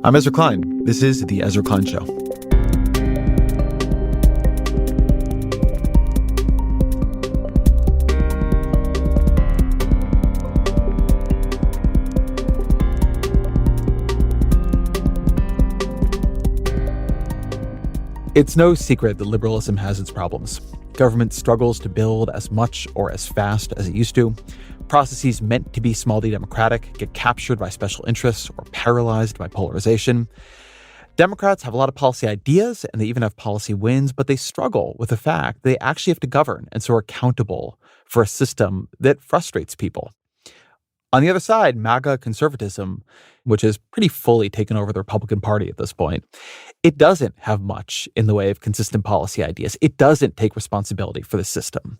I'm Ezra Klein. This is The Ezra Klein Show. It's no secret that liberalism has its problems. Government struggles to build as much or as fast as it used to. Processes meant to be small d democratic get captured by special interests or paralyzed by polarization. Democrats have a lot of policy ideas and they even have policy wins, but they struggle with the fact they actually have to govern and so are accountable for a system that frustrates people. On the other side, MAGA conservatism, which has pretty fully taken over the Republican Party at this point, it doesn't have much in the way of consistent policy ideas. It doesn't take responsibility for the system.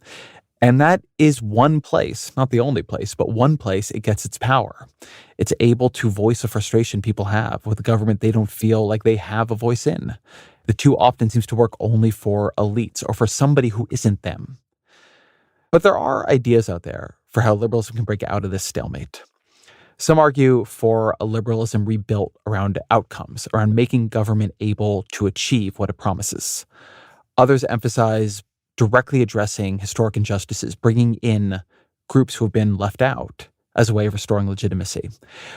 And that is one place, not the only place, but one place it gets its power. It's able to voice a frustration people have with a government they don't feel like they have a voice in. The two often seems to work only for elites or for somebody who isn't them. But there are ideas out there for how liberalism can break out of this stalemate. Some argue for a liberalism rebuilt around outcomes, around making government able to achieve what it promises. Others emphasize directly addressing historic injustices, bringing in groups who have been left out as a way of restoring legitimacy.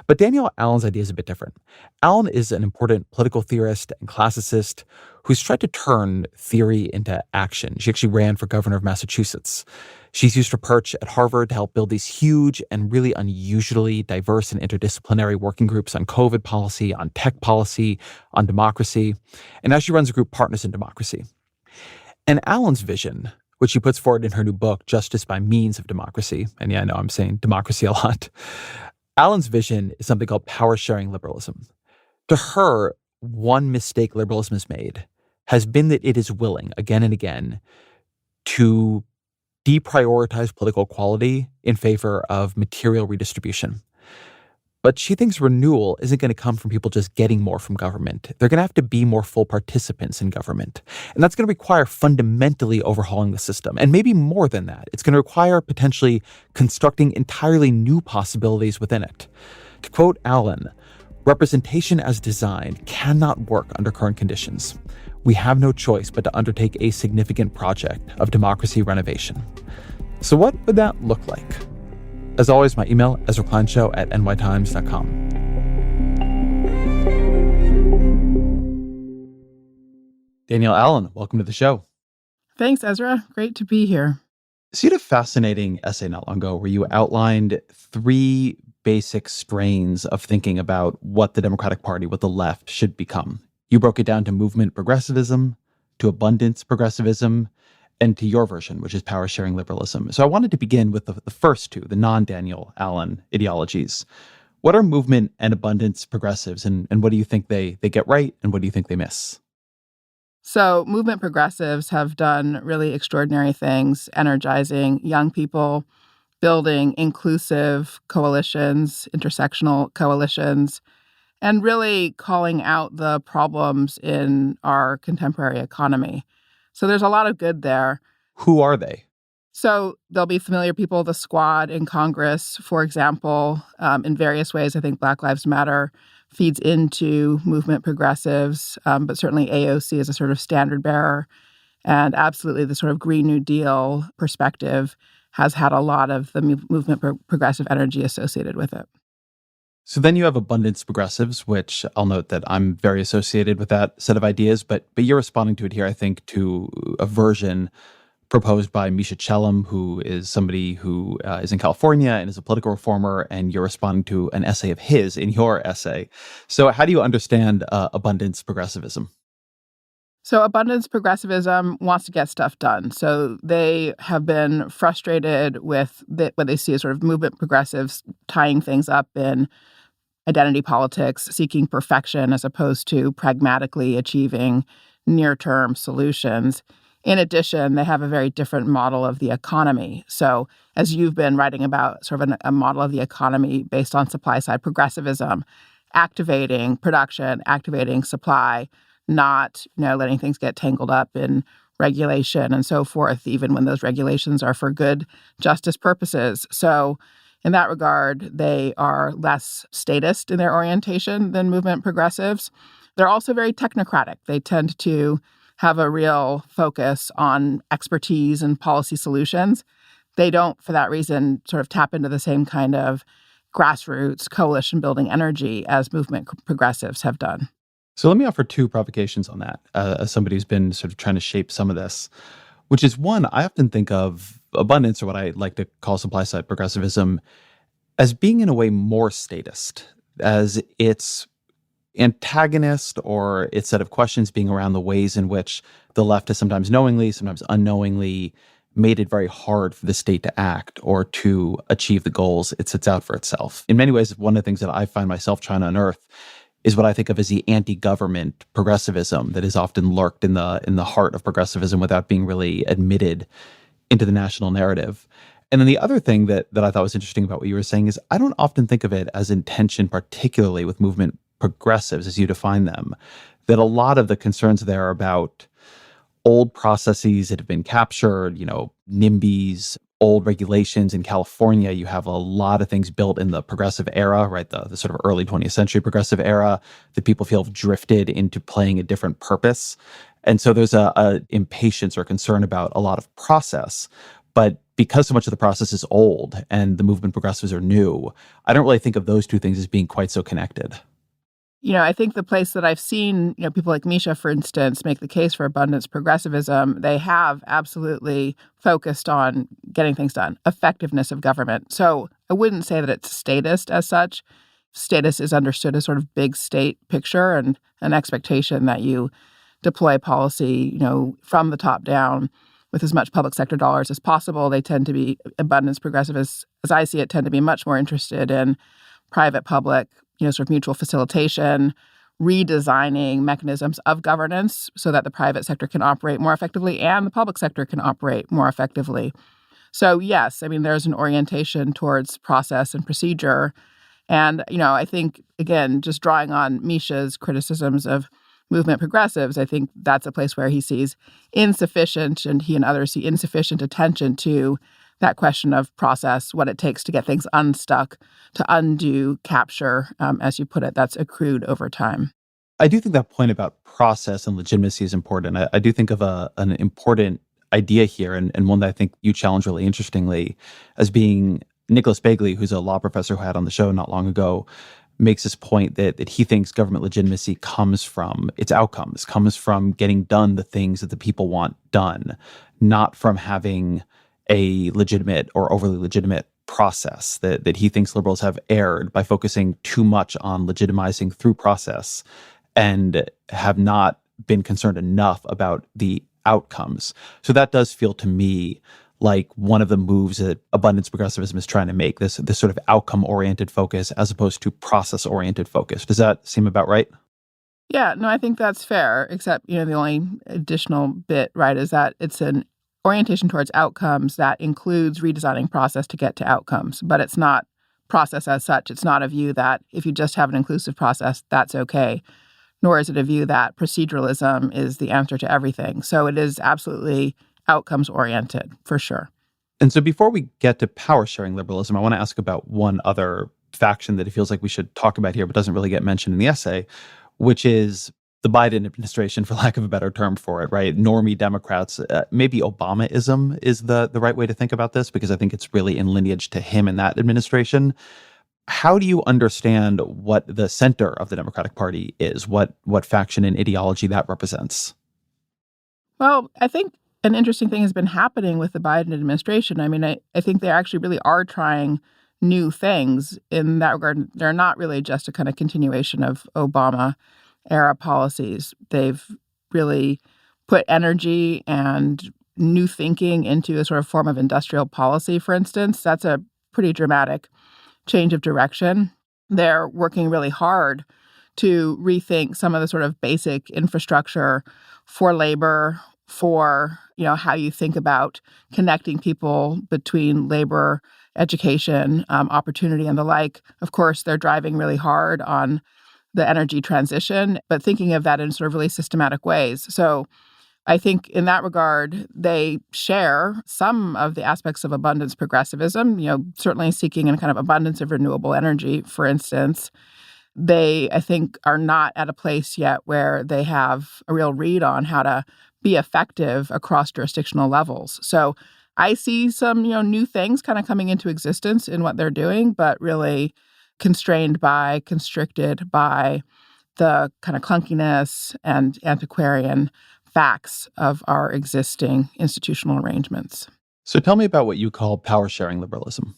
But Danielle Allen's idea is a bit different. Allen is an important political theorist and classicist who's tried to turn theory into action. She actually ran for governor of Massachusetts. She's used her perch at Harvard to help build these huge and really unusually diverse and interdisciplinary working groups on COVID policy, on tech policy, on democracy. And now she runs a group, Partners in Democracy. And Allen's vision, which she puts forward in her new book, Justice by Means of Democracy, and yeah, I know I'm saying democracy a lot. Allen's vision is something called power-sharing liberalism. To her, one mistake liberalism has made has been that it is willing, again and again, to deprioritize political equality in favor of material redistribution. But she thinks renewal isn't going to come from people just getting more from government. They're going to have to be more full participants in government. And that's going to require fundamentally overhauling the system. And maybe more than that. It's going to require potentially constructing entirely new possibilities within it. To quote Allen, representation as designed cannot work under current conditions. We have no choice but to undertake a significant project of democracy renovation. So what would that look like? As always, my email, EzraKleinShow@nytimes.com. Danielle Allen, welcome to the show. Thanks, Ezra. Great to be here. So you had a fascinating essay not long ago where you outlined three basic strains of thinking about what the Democratic Party, what the left should become. You broke it down to movement progressivism, to abundance progressivism, and to your version, which is power-sharing liberalism. So I wanted to begin with the first two, the non-Danielle Allen ideologies. What are movement and abundance progressives, and what do you think they get right, and what do you think they miss? So movement progressives have done really extraordinary things, energizing young people, building inclusive coalitions, intersectional coalitions, and really calling out the problems in our contemporary economy. So there's a lot of good there. Who are they? So there'll be familiar people, the Squad in Congress, for example, in various ways. I think Black Lives Matter feeds into movement progressives, but certainly AOC is a sort of standard bearer. And absolutely the sort of Green New Deal perspective has had a lot of the movement progressive energy associated with it. So then you have abundance progressives, which I'll note that I'm very associated with that set of ideas, but you're responding to it here, I think, to a version proposed by Misha Chellam, who is somebody who is in California and is a political reformer, and you're responding to an essay of his in your essay. So how do you understand abundance progressivism? So abundance progressivism wants to get stuff done. So they have been frustrated with what they see as sort of movement progressives tying things up in identity politics, seeking perfection as opposed to pragmatically achieving near-term solutions. In addition, they have a very different model of the economy. So as you've been writing about sort of a model of the economy based on supply-side progressivism, activating production, activating supply, not letting things get tangled up in regulation and so forth, even when those regulations are for good justice purposes. So in that regard, they are less statist in their orientation than movement progressives. They're also very technocratic. They tend to have a real focus on expertise and policy solutions. They don't, for that reason, sort of tap into the same kind of grassroots coalition building energy as movement progressives have done. So let me offer two provocations on that, as somebody who's been sort of trying to shape some of this, which is one, I often think of abundance, or what I like to call supply side progressivism, as being in a way more statist, as its antagonist or its set of questions being around the ways in which the left has sometimes knowingly, sometimes unknowingly made it very hard for the state to act or to achieve the goals it sets out for itself. In many ways, one of the things that I find myself trying to unearth is what I think of as the anti-government progressivism that is often lurked in the heart of progressivism without being really admitted into the national narrative. And then the other thing that I thought was interesting about what you were saying is I don't often think of it as in tension, particularly with movement progressives as you define them, that a lot of the concerns there are about old processes that have been captured, NIMBYs, old regulations. In California, you have a lot of things built in the progressive era, right? The sort of early 20th century progressive era that people feel have drifted into playing a different purpose. And so there's a impatience or concern about a lot of process. But because so much of the process is old and the movement progressives are new, I don't really think of those two things as being quite so connected. I think the place that I've seen, people like Misha, for instance, make the case for abundance progressivism, they have absolutely focused on getting things done, effectiveness of government. So I wouldn't say that it's statist as such. Status is understood as sort of big state picture and an expectation that you deploy policy, from the top down with as much public sector dollars as possible. They tend to be, abundance progressivists, as I see it, tend to be much more interested in private-public, sort of mutual facilitation, redesigning mechanisms of governance so that the private sector can operate more effectively and the public sector can operate more effectively. So yes, there's an orientation towards process and procedure. And, I think, again, just drawing on Misha's criticisms of movement progressives, I think that's a place where he sees insufficient, and he and others see insufficient attention to that question of process, what it takes to get things unstuck, to undo capture, as you put it, that's accrued over time. I do think that point about process and legitimacy is important. I do think of an important idea here, and one that I think you challenge really interestingly, as being Nicholas Bagley, who's a law professor who I had on the show not long ago, makes this point that he thinks government legitimacy comes from its outcomes, comes from getting done the things that the people want done, not from having a legitimate or overly legitimate process, that he thinks liberals have erred by focusing too much on legitimizing through process and have not been concerned enough about the outcomes. So that does feel to me like one of the moves that abundance progressivism is trying to make, this sort of outcome-oriented focus as opposed to process-oriented focus. Does that seem about right? Yeah, no, I think that's fair, except, the only additional bit, right, is that it's an orientation towards outcomes that includes redesigning process to get to outcomes, but it's not process as such. It's not a view that if you just have an inclusive process, that's okay, nor is it a view that proceduralism is the answer to everything. So it is absolutely outcomes oriented, for sure. And so before we get to power sharing liberalism, I want to ask about one other faction that it feels like we should talk about here, but doesn't really get mentioned in the essay, which is the Biden administration, for lack of a better term for it, right? Normie Democrats, maybe Obamaism is the right way to think about this, because I think it's really in lineage to him and that administration. How do you understand what the center of the Democratic Party is? What faction and ideology that represents? Well, I think an interesting thing has been happening with the Biden administration. I think they actually really are trying new things in that regard. They're not really just a kind of continuation of Obama-era policies. They've really put energy and new thinking into a sort of form of industrial policy, for instance. That's a pretty dramatic change of direction. They're working really hard to rethink some of the sort of basic infrastructure for labor, for how you think about connecting people between labor, education, opportunity, and the like. Of course, they're driving really hard on the energy transition, but thinking of that in sort of really systematic ways. So I think in that regard, they share some of the aspects of abundance progressivism, certainly seeking a kind of abundance of renewable energy, for instance. They, I think, are not at a place yet where they have a real read on how to be effective across jurisdictional levels. So I see some, new things kind of coming into existence in what they're doing, but really constricted by the kind of clunkiness and antiquarian facts of our existing institutional arrangements. So tell me about what you call power sharing liberalism.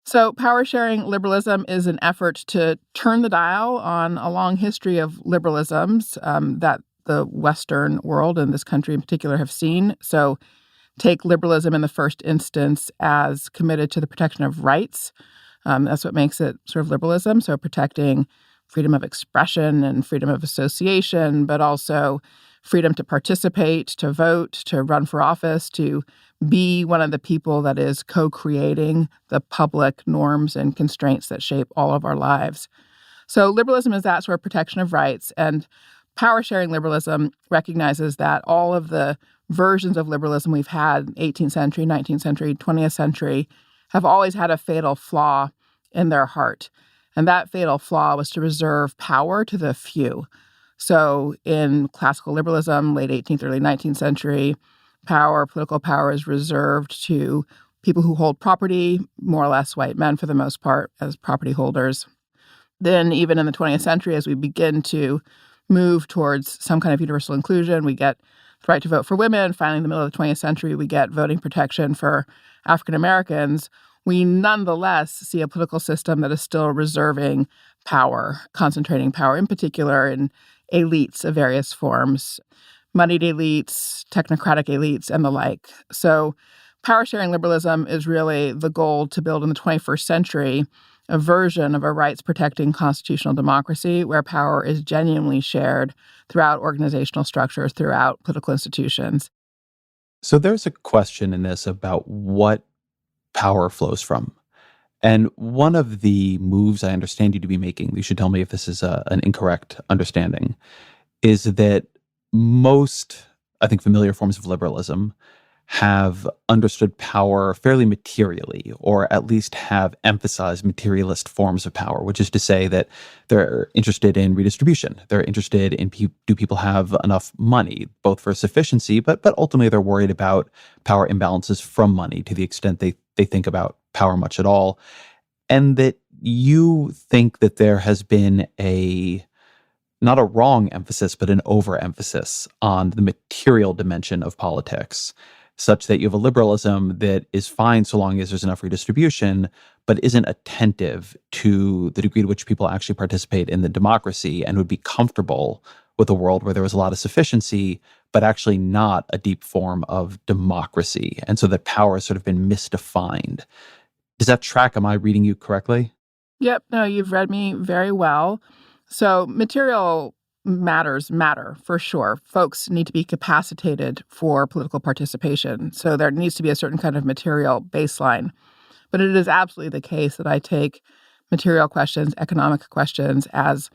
So, power sharing liberalism is an effort to turn the dial on a long history of liberalisms that the Western world and this country in particular have seen. So, take liberalism in the first instance as committed to the protection of rights. That's what makes it sort of liberalism. So, protecting freedom of expression and freedom of association, but also freedom to participate, to vote, to run for office, to be one of the people that is co-creating the public norms and constraints that shape all of our lives. So liberalism is that sort of protection of rights, and power-sharing liberalism recognizes that all of the versions of liberalism we've had, 18th century, 19th century, 20th century, have always had a fatal flaw in their heart. And that fatal flaw was to reserve power to the few. So in classical liberalism, late 18th, early 19th century, political power is reserved to people who hold property, more or less white men for the most part, as property holders. Then even in the 20th century, as we begin to move towards some kind of universal inclusion, we get the right to vote for women. Finally, in the middle of the 20th century, we get voting protection for African Americans. We nonetheless see a political system that is still reserving power, concentrating power, in particular in elites of various forms, moneyed elites, technocratic elites, and the like. So power-sharing liberalism is really the goal to build in the 21st century a version of a rights-protecting constitutional democracy where power is genuinely shared throughout organizational structures, throughout political institutions. So there's a question in this about what power flows from. And one of the moves I understand you to be making, you should tell me if this is an incorrect understanding, is that most, I think, familiar forms of liberalism have understood power fairly materially, or at least have emphasized materialist forms of power, which is to say that they're interested in redistribution. They're interested in do people have enough money, both for sufficiency, but ultimately they're worried about power imbalances from money to the extent they think about power much at all. And that you think that there has been not a wrong emphasis, but an overemphasis on the material dimension of politics, such that you have a liberalism that is fine so long as there's enough redistribution, but isn't attentive to the degree to which people actually participate in the democracy and would be comfortable with a world where there was a lot of sufficiency, but actually not a deep form of democracy. And so that power has sort of been misdefined. Does that track? Am I reading you correctly? Yep, no, you've read me very well. So material matters matter, for sure. Folks need to be capacitated for political participation. So there needs to be a certain kind of material baseline. But it is absolutely the case that I take material questions, economic questions, as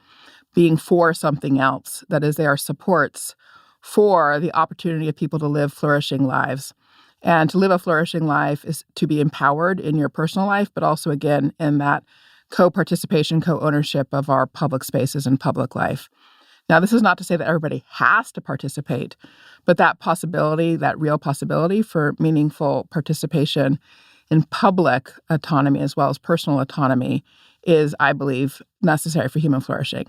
being for something else. That is, they are supports for the opportunity of people to live flourishing lives. And to live a flourishing life is to be empowered in your personal life, but also, again, in that co-participation, co-ownership of our public spaces and public life. Now, this is not to say that everybody has to participate, but that possibility, that real possibility for meaningful participation in public autonomy as well as personal autonomy is, I believe, necessary for human flourishing.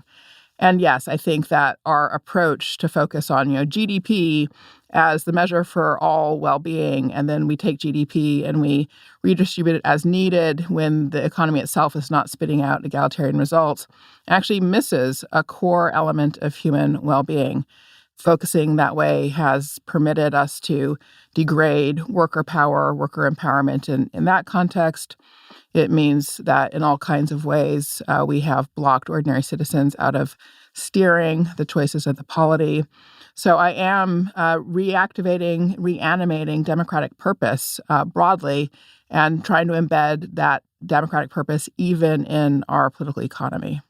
And yes, I think that our approach to focus on, GDP as the measure for all well-being, and then we take GDP and we redistribute it as needed when the economy itself is not spitting out egalitarian results, actually misses a core element of human well-being. Focusing that way has permitted us to degrade worker power, worker empowerment. And in that context, it means that in all kinds of ways, we have blocked ordinary citizens out of steering the choices of the polity. So I am reanimating democratic purpose broadly and trying to embed that democratic purpose even in our political economy.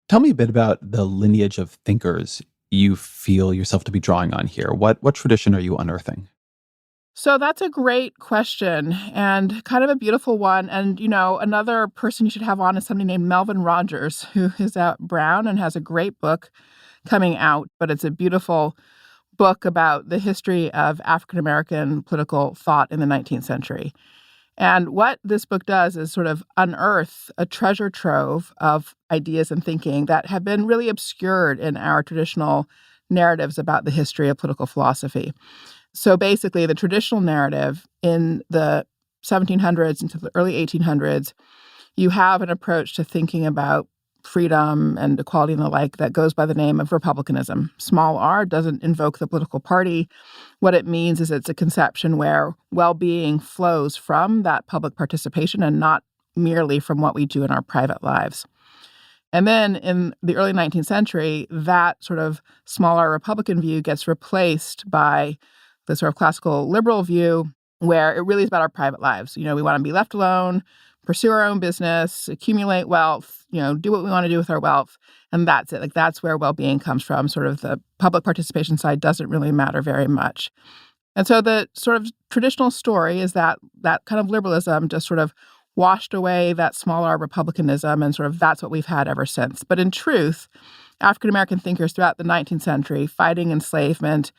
Tell me a bit about the lineage of thinkers you feel yourself to be drawing on here? What tradition are you unearthing? So that's a great question and kind of a beautiful one. And, another person you should have on is somebody named Melvin Rogers, who is at Brown and has a great book coming out. But it's a beautiful book about the history of African American political thought in the 19th century. And what this book does is sort of unearth a treasure trove of ideas and thinking that have been really obscured in our traditional narratives about the history of political philosophy. So basically, the traditional narrative in the 1700s into the early 1800s, you have an approach to thinking about freedom and equality and the like that goes by the name of republicanism. Small r doesn't invoke the political party. What it means is it's a conception where well-being flows from that public participation and not merely from what we do in our private lives. And then in the early 19th century, that sort of smaller Republican view gets replaced by the sort of classical liberal view where it really is about our private lives. We want to be left alone, pursue our own business, accumulate wealth, do what we want to do with our wealth. And that's it. Like that's where well-being comes from. Sort of the public participation side doesn't really matter very much. And so the sort of traditional story is that that kind of liberalism just sort of washed away that smaller republicanism, and sort of that's what we've had ever since. But in truth, African-American thinkers throughout the 19th century, fighting enslavement,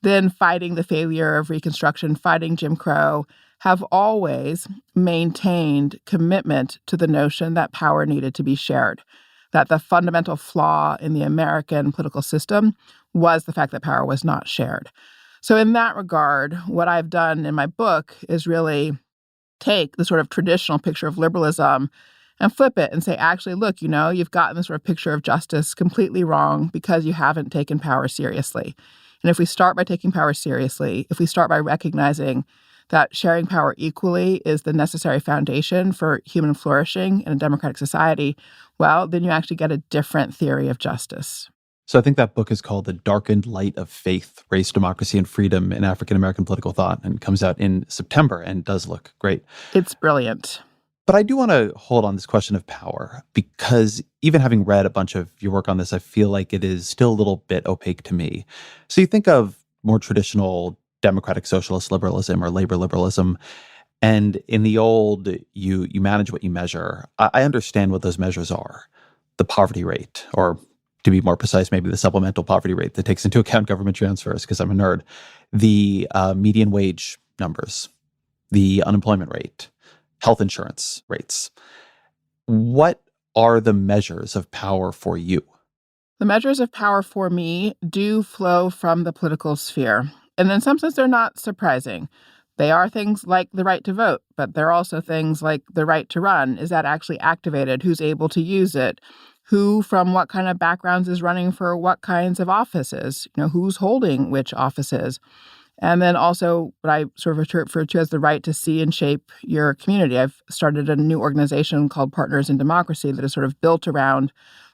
then fighting the failure of Reconstruction, fighting Jim Crow, have always maintained commitment to the notion that power needed to be shared, that the fundamental flaw in the American political system was the fact that power was not shared. So in that regard, what I've done in my book is really take the sort of traditional picture of liberalism and flip it and say, actually, look, you've gotten the sort of picture of justice completely wrong because you haven't taken power seriously. And if we start by taking power seriously, if we start by recognizing that sharing power equally is the necessary foundation for human flourishing in a democratic society, well, then you actually get a different theory of justice. So I think that book is called The Darkened Light of Faith, Race, Democracy, and Freedom in African-American Political Thought, and comes out in September and does look great. It's brilliant. But I do want to hold on this question of power, because even having read a bunch of your work on this, I feel like it is still a little bit opaque to me. So you think of more traditional democratic socialist liberalism or labor liberalism, and in the old, you manage what you measure. I understand what those measures are. The poverty rate, or to be more precise, maybe the supplemental poverty rate that takes into account government transfers, because I'm a nerd. The median wage numbers, the unemployment rate, health insurance rates. What are the measures of power for you? The measures of power for me do flow from the political sphere. And in some sense, they're not surprising. They are things like the right to vote, but they're also things like the right to run. Is that actually activated? Who's able to use it? Who from what kind of backgrounds is running for what kinds of offices? Who's holding which offices? And then also what I sort of refer to as the right to see and shape your community. I've started a new organization called Partners in Democracy that is sort of built around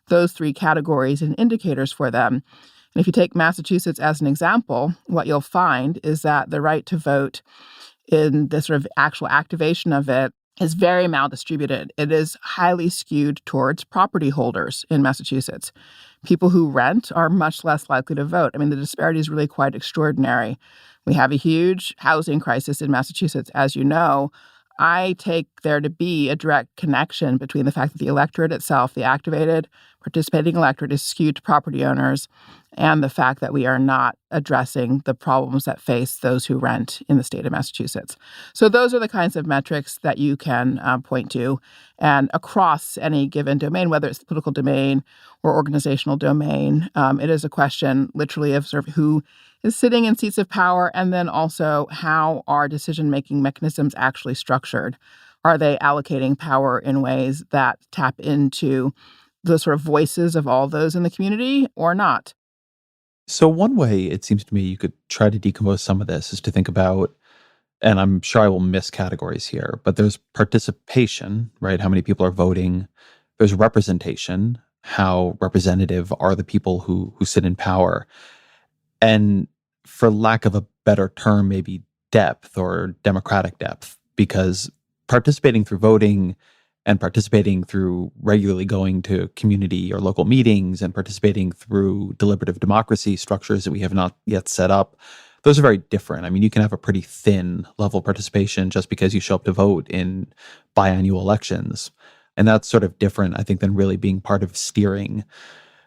those three categories and indicators for them. And if you take Massachusetts as an example, what you'll find is that the right to vote in the sort of actual activation of it is very maldistributed. It is highly skewed towards property holders in Massachusetts. People who rent are much less likely to vote. I mean, the disparity is really quite extraordinary. We have a huge housing crisis in Massachusetts, as you know. I take there to be a direct connection between the fact that the electorate itself, the activated, participating electorate, is skewed to property owners, and the fact that we are not addressing the problems that face those who rent in the state of Massachusetts. So those are the kinds of metrics that you can point to. And across any given domain, whether it's the political domain or organizational domain, it is a question literally of sort of who is sitting in seats of power, and then also how are decision-making mechanisms actually structured? Are they allocating power in ways that tap into the sort of voices of all those in the community or not? So one way it seems to me you could try to decompose some of this is to think about, and I'm sure I will miss categories here, but there's participation, right? How many people are voting? There's representation. How representative are the people who sit in power? And for lack of a better term, maybe depth or democratic depth, because participating through voting and participating through regularly going to community or local meetings and participating through deliberative democracy structures that we have not yet set up, those are very different. I mean, you can have a pretty thin level of participation just because you show up to vote in biannual elections. And that's sort of different, I think, than really being part of steering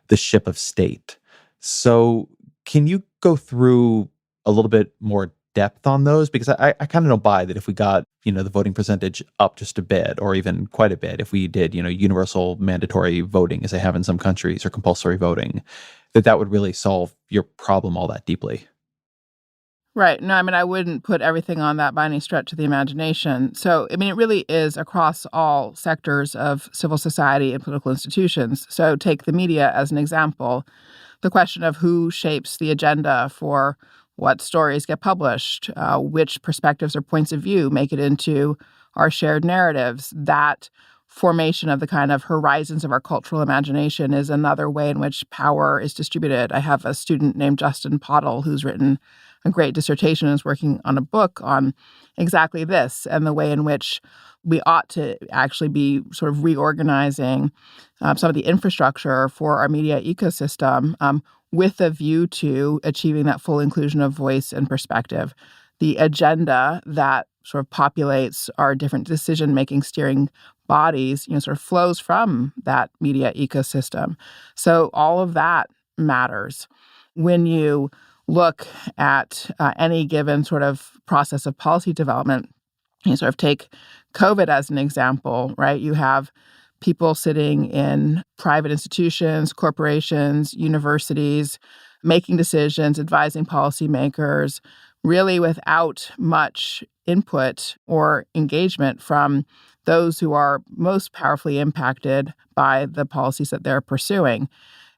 the ship of state. So can you go through a little bit more depth on those? Because I kind of don't buy that if we got, the voting percentage up just a bit or even quite a bit, if we did, universal mandatory voting as they have in some countries or compulsory voting, that would really solve your problem all that deeply. Right. No, I mean, I wouldn't put everything on that by any stretch of the imagination. So, I mean, it really is across all sectors of civil society and political institutions. So, take the media as an example. The question of who shapes the agenda for what stories get published, which perspectives or points of view make it into our shared narratives, that formation of the kind of horizons of our cultural imagination is another way in which power is distributed. I have a student named Justin Pottle who's written a great dissertation and is working on a book on exactly this and the way in which we ought to actually be sort of reorganizing some of the infrastructure for our media ecosystem with a view to achieving that full inclusion of voice and perspective. The agenda that sort of populates our different decision-making steering bodies, sort of flows from that media ecosystem. So all of that matters. When you look at any given sort of process of policy development, you sort of take COVID as an example, right? You have people sitting in private institutions, corporations, universities, making decisions, advising policymakers, really without much input or engagement from those who are most powerfully impacted by the policies that they're pursuing.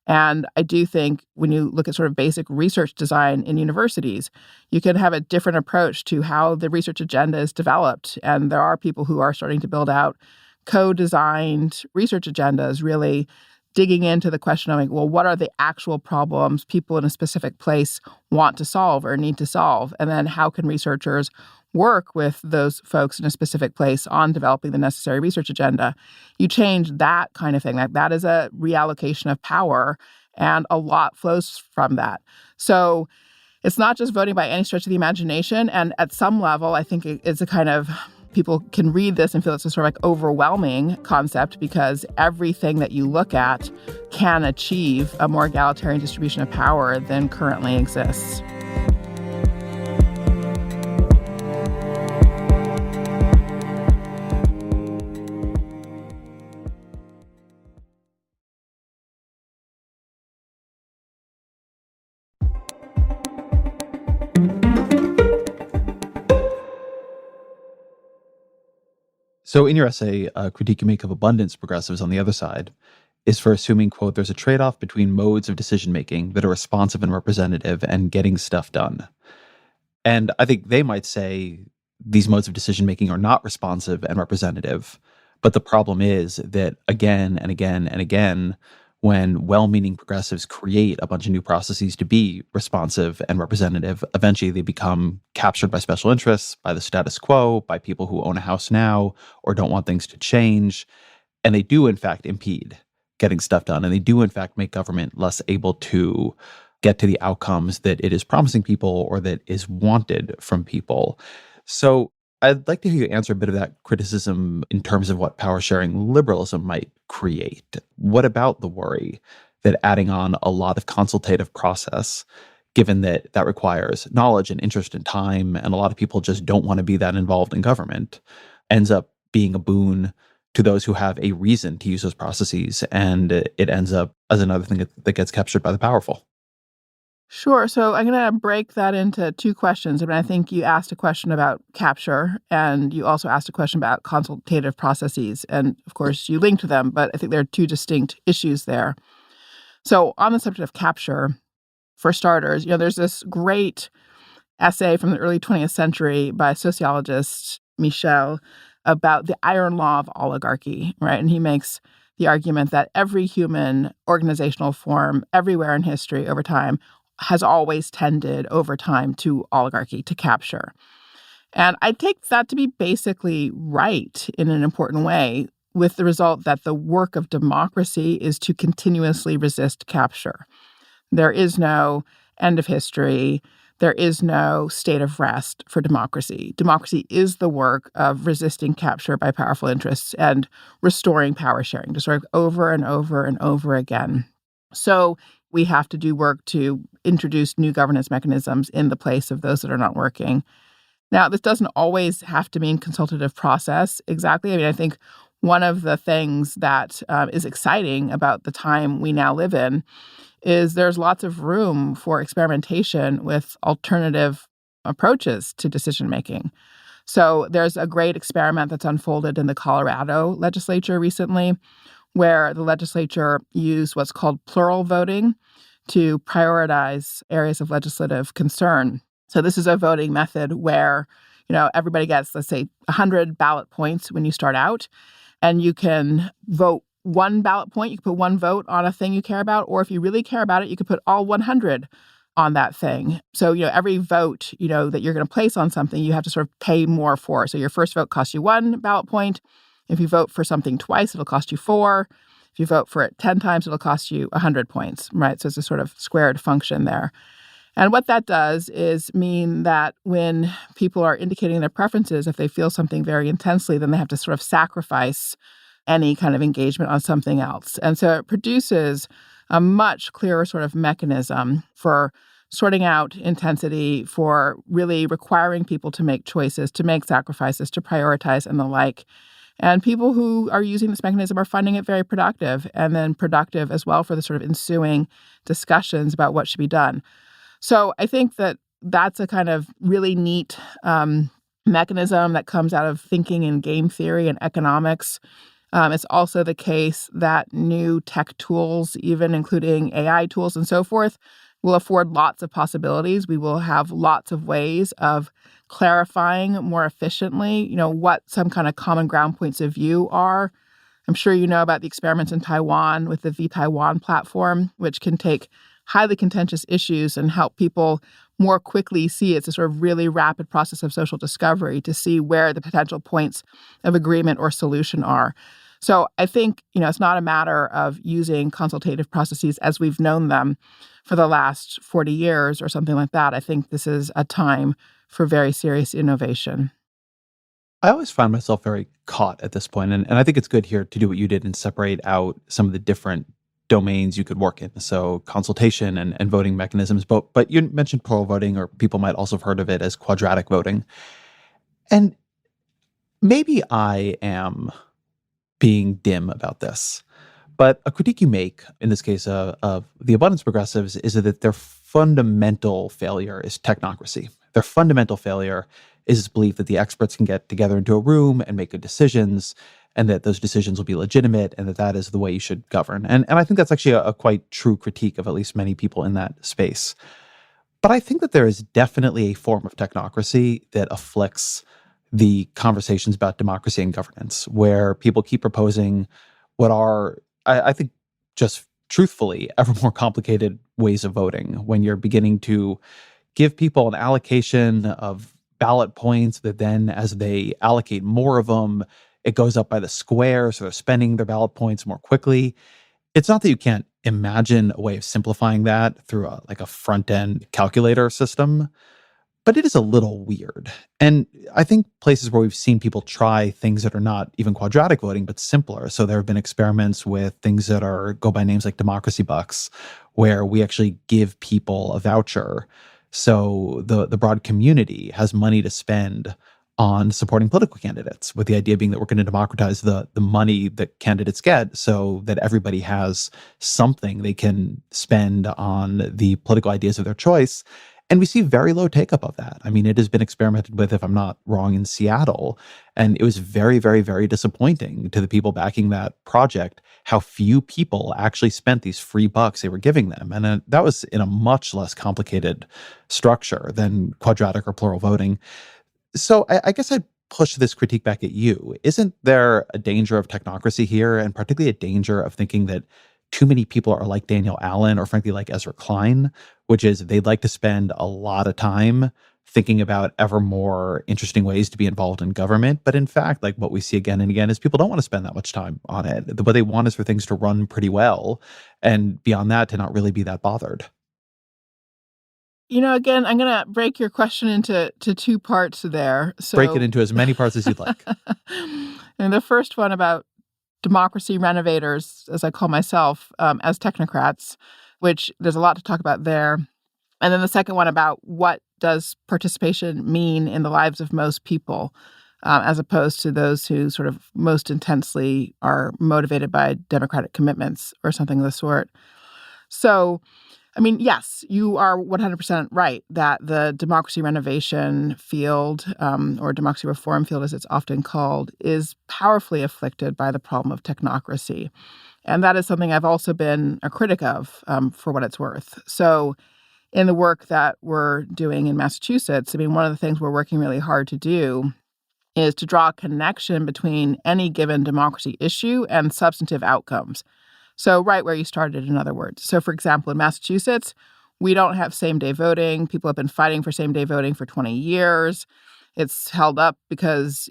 And I do think when you look at sort of basic research design in universities, you can have a different approach to how the research agenda is developed. And there are people who are starting to build out co-designed research agendas, really digging into the question of, like, well, what are the actual problems people in a specific place want to solve or need to solve? And then how can researchers work with those folks in a specific place on developing the necessary research agenda? You change that kind of thing. That is a reallocation of power, and a lot flows from that. So it's not just voting by any stretch of the imagination. And at some level, I think it's a kind of, people can read this and feel it's a sort of like overwhelming concept because everything that you look at can achieve a more egalitarian distribution of power than currently exists. So in your essay, a critique you make of abundance progressives on the other side is for assuming, quote, there's a trade-off between modes of decision-making that are responsive and representative and getting stuff done. And I think they might say these modes of decision-making are not responsive and representative. But the problem is that again and again and again, when well-meaning progressives create a bunch of new processes to be responsive and representative, eventually they become captured by special interests, by the status quo, by people who own a house now or don't want things to change. And they do, in fact, impede getting stuff done. And they do, in fact, make government less able to get to the outcomes that it is promising people or that is wanted from people. So I'd like to hear you answer a bit of that criticism in terms of what power sharing liberalism might create. What about the worry that adding on a lot of consultative process, given that that requires knowledge and interest and time, and a lot of people just don't want to be that involved in government, ends up being a boon to those who have a reason to use those processes, and it ends up as another thing that gets captured by the powerful? Sure. So I'm going to break that into two questions. I mean, I think you asked a question about capture, and you also asked a question about consultative processes. And of course, you linked them, but I think there are two distinct issues there. So on the subject of capture, for starters, there's this great essay from the early 20th century by sociologist Michel about the iron law of oligarchy, right? And he makes the argument that every human organizational form everywhere in history over time has always tended over time to oligarchy, to capture. And I take that to be basically right in an important way. with the result that the work of democracy is to continuously resist capture. There is no end of history. There is no state of rest for democracy. Democracy is the work of resisting capture by powerful interests and restoring power sharing, just sort of over and over and over again. So we have to do work to introduce new governance mechanisms in the place of those that are not working. Now, this doesn't always have to mean consultative process exactly. I mean, I think one of the things that is exciting about the time we now live in is there's lots of room for experimentation with alternative approaches to decision making. So there's a great experiment that's unfolded in the Colorado legislature recently, where the legislature used what's called plural voting to prioritize areas of legislative concern. So this is a voting method where, everybody gets, let's say, 100 ballot points when you start out, and you can vote one ballot point. You can put one vote on a thing you care about, or if you really care about it, you could put all 100 on that thing. So, every vote, that you're going to place on something, you have to sort of pay more for. So your first vote costs you 1 ballot point. If you vote for something twice, it'll cost you 4. If you vote for it 10 times, it'll cost you 100 points, right? So it's a sort of squared function there. And what that does is mean that when people are indicating their preferences, if they feel something very intensely, then they have to sort of sacrifice any kind of engagement on something else. And so it produces a much clearer sort of mechanism for sorting out intensity, for really requiring people to make choices, to make sacrifices, to prioritize and the like. And people who are using this mechanism are finding it very productive, and then productive as well for the sort of ensuing discussions about what should be done. So I think that that's a kind of really neat mechanism that comes out of thinking in game theory and economics. It's also the case that new tech tools, even including AI tools and so forth, will afford lots of possibilities. We will have lots of ways of clarifying more efficiently, what some kind of common ground points of view are. I'm sure you know about the experiments in Taiwan with the Taiwan platform, which can take highly contentious issues and help people more quickly see it's a sort of really rapid process of social discovery to see where the potential points of agreement or solution are. So I think, it's not a matter of using consultative processes as we've known them for the last 40 years or something like that. I think this is a time for very serious innovation. I always find myself very caught at this point, and I think it's good here to do what you did and separate out some of the different domains you could work in. So consultation and voting mechanisms. But you mentioned plural voting, or people might also have heard of it as quadratic voting. And maybe I am being dim about this, but a critique you make in this case of the abundance progressives is that their fundamental failure is technocracy. Their fundamental failure is this belief that the experts can get together into a room and make good decisions, and that those decisions will be legitimate, and that is the way you should govern. And I think that's actually a quite true critique of at least many people in that space. But I think that there is definitely a form of technocracy that afflicts the conversations about democracy and governance, where people keep proposing what are, I think, just truthfully, ever more complicated ways of voting, when you're beginning to give people an allocation of ballot points that then, as they allocate more of them, it goes up by the square, so they're spending their ballot points more quickly. It's not that you can't imagine a way of simplifying that through a front-end calculator system, but it is a little weird. And I think places where we've seen people try things that are not even quadratic voting, but simpler. So there have been experiments with things that go by names like democracy bucks, where we actually give people a voucher. So the broad community has money to spend on supporting political candidates, with the idea being that we're going to democratize the money that candidates get, so that everybody has something they can spend on the political ideas of their choice. And we see very low take-up of that. I mean, it has been experimented with, if I'm not wrong, in Seattle. And it was very, very, very disappointing to the people backing that project how few people actually spent these free bucks they were giving them. And that was in a much less complicated structure than quadratic or plural voting. So I guess I'd push this critique back at you. Isn't there a danger of technocracy here, and particularly a danger of thinking that too many people are like Daniel Allen, or frankly like Ezra Klein, which is they'd like to spend a lot of time thinking about ever more interesting ways to be involved in government. But in fact, like what we see again and again is people don't want to spend that much time on it. What they want is for things to run pretty well. And beyond that, to not really be that bothered. Again, I'm going to break your question into two parts there. Break it So, into as many parts as you'd like. and the first one about democracy renovators, as I call myself, as technocrats, which there's a lot to talk about there. And then the second one about what does participation mean in the lives of most people, as opposed to those who sort of most intensely are motivated by democratic commitments or something of the sort. So, I mean, yes, you are 100% right that the democracy renovation field, or democracy reform field, as it's often called, is powerfully afflicted by the problem of technocracy. And that is something I've also been a critic of, for what it's worth. So in the work that we're doing in Massachusetts, I mean, one of the things we're working really hard to do is to draw a connection between any given democracy issue and substantive outcomes. So right where you started, in other words. So, for example, in Massachusetts, we don't have same-day voting. People have been fighting for same-day voting for 20 years. It's held up because,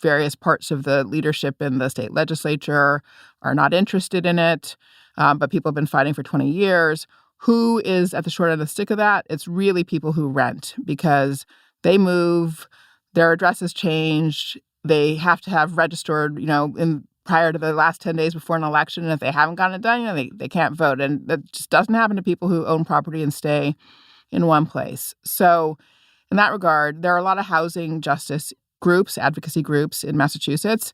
various parts of the leadership in the state legislature are not interested in it. But people have been fighting for 20 years. Who is at the short end of the stick of that? It's really people who rent because they move, their addresses change, they have to have registered, in prior to the last 10 days before an election. And if they haven't gotten it done, they can't vote. And that just doesn't happen to people who own property and stay in one place. So in that regard, there are a lot of housing justice groups, advocacy groups in Massachusetts.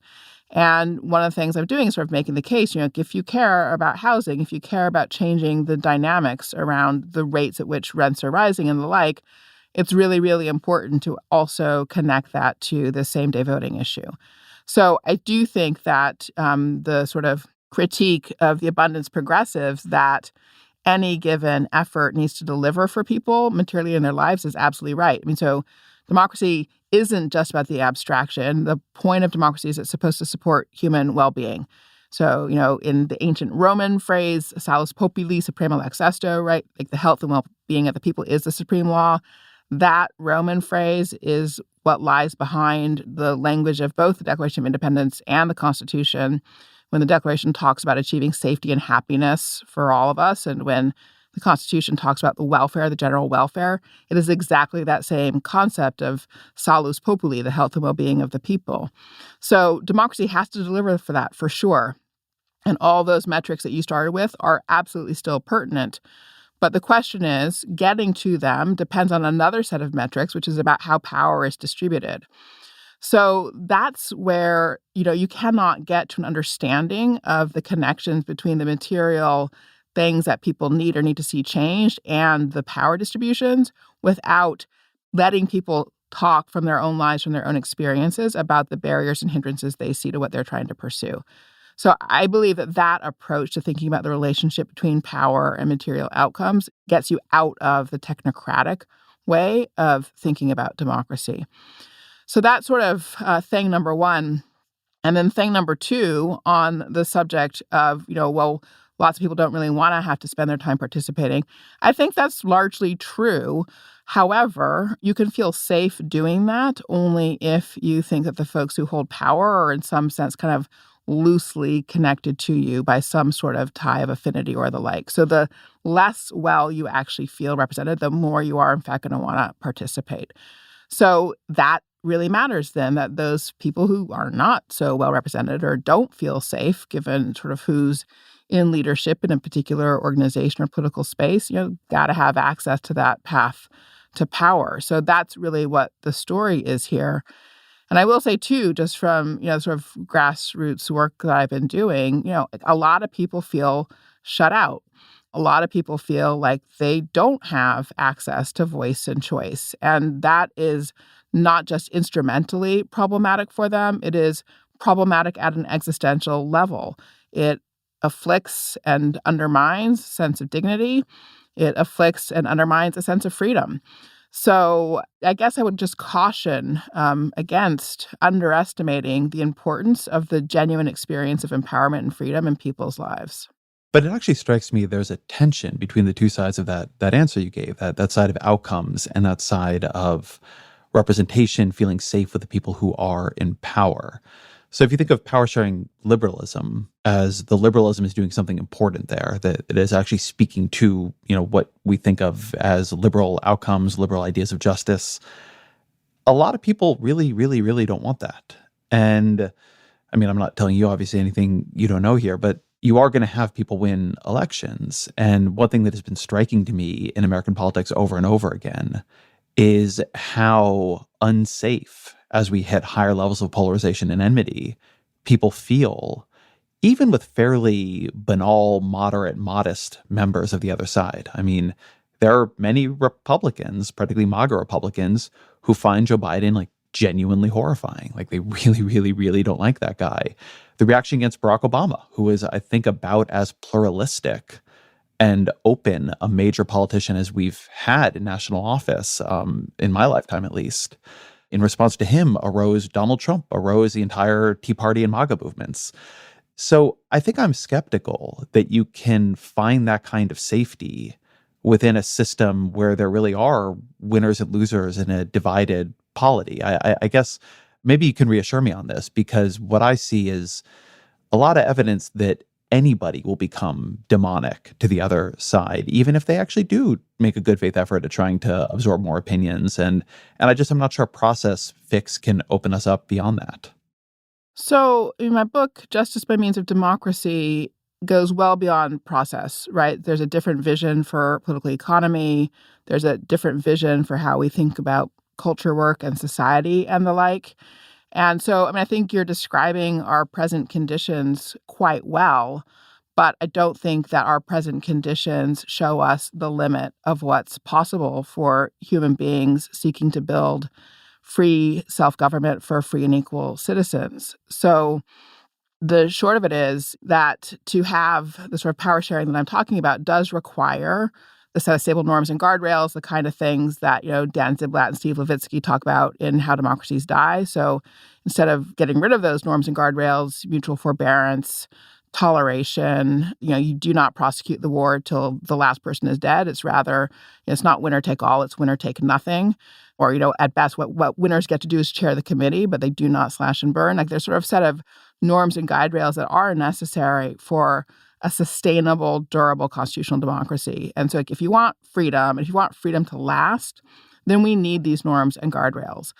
And one of the things I'm doing is sort of making the case, if you care about housing, if you care about changing the dynamics around the rates at which rents are rising and the like, it's really, really important to also connect that to the same-day voting issue. So I do think that the sort of critique of the abundance progressives that any given effort needs to deliver for people materially in their lives is absolutely right. I mean, so democracy isn't just about the abstraction. The point of democracy is it's supposed to support human well-being. So, in the ancient Roman phrase, salus populi suprema lex esto, right? Like the health and well-being of the people is the supreme law. That Roman phrase is what lies behind the language of both the Declaration of Independence and the Constitution. When the Declaration talks about achieving safety and happiness for all of us, and when the Constitution talks about the welfare, the general welfare, it is exactly that same concept of salus populi, the health and well-being of the people. So democracy has to deliver for that, for sure. And all those metrics that you started with are absolutely still pertinent. But the question is, getting to them depends on another set of metrics, which is about how power is distributed. So that's where, you cannot get to an understanding of the connections between the material things that people need or need to see changed and the power distributions without letting people talk from their own lives, from their own experiences about the barriers and hindrances they see to what they're trying to pursue. So I believe that approach to thinking about the relationship between power and material outcomes gets you out of the technocratic way of thinking about democracy. So that's sort of thing number one. And then thing number two on the subject of, lots of people don't really want to have to spend their time participating. I think that's largely true. However, you can feel safe doing that only if you think that the folks who hold power are in some sense kind of loosely connected to you by some sort of tie of affinity or the like. So the less well you actually feel represented, the more you are, in fact, going to want to participate. So that really matters then, that those people who are not so well represented or don't feel safe, given sort of who's in leadership in a particular organization or political space, got to have access to that path to power. So that's really what the story is here. And I will say, too, just from, sort of grassroots work that I've been doing, a lot of people feel shut out. A lot of people feel like they don't have access to voice and choice. And that is not just instrumentally problematic for them. It is problematic at an existential level. It afflicts and undermines a sense of dignity. It afflicts and undermines a sense of freedom. So I guess I would just caution against underestimating the importance of the genuine experience of empowerment and freedom in people's lives. But it actually strikes me there's a tension between the two sides of that answer you gave, that side of outcomes and that side of representation, feeling safe with the people who are in power. So if you think of power sharing liberalism as the liberalism is doing something important there, that it is actually speaking to, what we think of as liberal outcomes, liberal ideas of justice, a lot of people really, really, really don't want that. And I mean, I'm not telling you obviously anything you don't know here, but you are going to have people win elections. And one thing that has been striking to me in American politics over and over again is how unsafe, as we hit higher levels of polarization and enmity, people feel, even with fairly banal, moderate, modest members of the other side. I mean, there are many Republicans, particularly MAGA Republicans, who find Joe Biden like genuinely horrifying. Like they really, really, really don't like that guy. The reaction against Barack Obama, who is, I think, about as pluralistic and open a major politician as we've had in national office, in my lifetime at least. In response to him arose Donald Trump, arose the entire Tea Party and MAGA movements. So I think I'm skeptical that you can find that kind of safety within a system where there really are winners and losers in a divided polity. I guess maybe you can reassure me on this, because what I see is a lot of evidence that anybody will become demonic to the other side, even if they actually do make a good faith effort at trying to absorb more opinions. And I'm not sure a process fix can open us up beyond that. So in my book, Justice by Means of Democracy goes well beyond process, right? There's a different vision for political economy. There's a different vision for how we think about culture work and society and the like. And so, I think you're describing our present conditions quite well, but I don't think that our present conditions show us the limit of what's possible for human beings seeking to build free self-government for free and equal citizens. So the short of it is that to have the sort of power sharing that I'm talking about does require the set of stable norms and guardrails, the kind of things that, Dan Ziblatt and Steve Levitsky talk about in How Democracies Die. So instead of getting rid of those norms and guardrails, mutual forbearance, toleration, you do not prosecute the war till the last person is dead. It's rather, it's not winner take all, it's winner take nothing. Or, at best, what winners get to do is chair the committee, but they do not slash and burn. Like there's sort of set of norms and guide rails that are necessary for a sustainable, durable constitutional democracy. And so if you want freedom, and if you want freedom to last, then we need these norms and guardrails.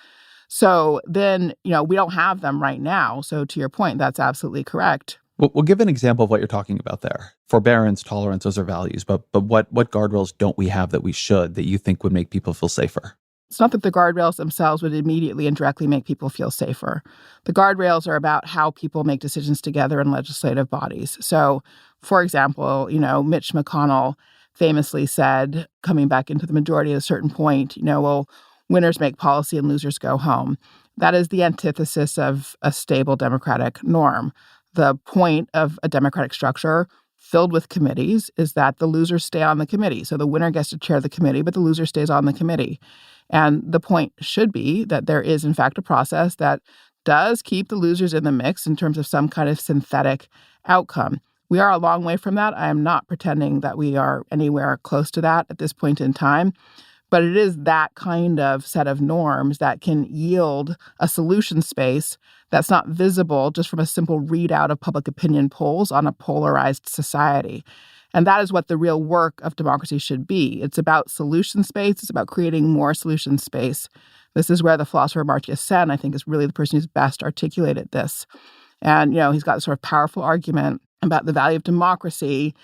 So then, we don't have them right now. So to your point, that's absolutely correct. We'll give an example of what you're talking about there. Forbearance, tolerance, those are values. But what guardrails don't we have that we should, that you think would make people feel safer? It's not that the guardrails themselves would immediately and directly make people feel safer. The guardrails are about how people make decisions together in legislative bodies. So, for example, Mitch McConnell famously said, coming back into the majority at a certain point, well, winners make policy and losers go home. That is the antithesis of a stable democratic norm. The point of a democratic structure filled with committees is that the losers stay on the committee. So the winner gets to chair the committee, but the loser stays on the committee. And the point should be that there is, in fact, a process that does keep the losers in the mix in terms of some kind of synthetic outcome. We are a long way from that. I am not pretending that we are anywhere close to that at this point in time. But it is that kind of set of norms that can yield a solution space that's not visible just from a simple readout of public opinion polls on a polarized society. And that is what the real work of democracy should be. It's about solution space. It's about creating more solution space. This is where the philosopher Amartya Sen, I think, is really the person who's best articulated this. And, he's got a sort of powerful argument about the value of democracy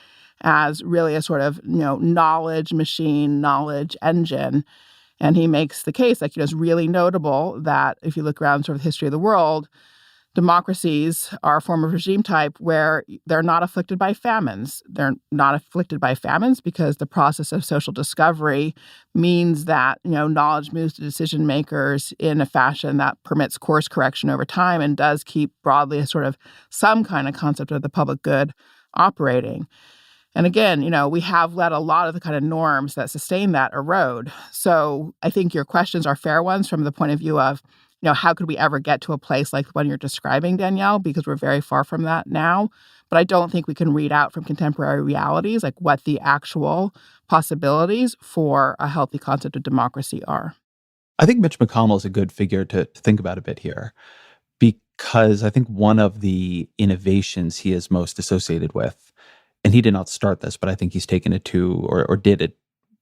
as really a sort of, knowledge machine, knowledge engine. And he makes the case, it's really notable that if you look around sort of the history of the world, democracies are a form of regime type where they're not afflicted by famines. They're not afflicted by famines because the process of social discovery means that, knowledge moves to decision makers in a fashion that permits course correction over time and does keep broadly a sort of some kind of concept of the public good operating. And again, we have let a lot of the kind of norms that sustain that erode. So I think your questions are fair ones from the point of view of, how could we ever get to a place like the one you're describing, Danielle? Because we're very far from that now. but I don't think we can read out from contemporary realities like what the actual possibilities for a healthy concept of democracy are. I think Mitch McConnell is a good figure to think about a bit here, because I think one of the innovations he is most associated with, and he did not start this, but I think he's taken it to, or did at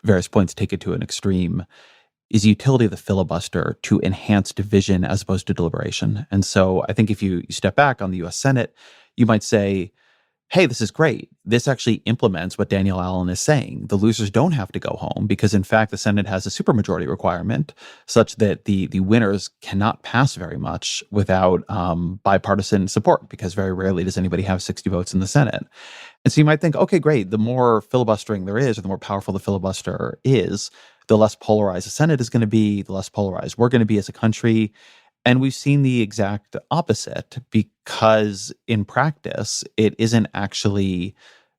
various points take it to an extreme, is the utility of the filibuster to enhance division as opposed to deliberation. And so I think if you step back on the US Senate, you might say, hey, this is great. This actually implements what Daniel Allen is saying. The losers don't have to go home because, in fact, the Senate has a supermajority requirement such that the winners cannot pass very much without bipartisan support, because very rarely does anybody have 60 votes in the Senate. And so you might think, okay, great. The more filibustering there is, or the more powerful the filibuster is, the less polarized the Senate is going to be, the less polarized we're going to be as a country. And we've seen the exact opposite, because in practice, it isn't actually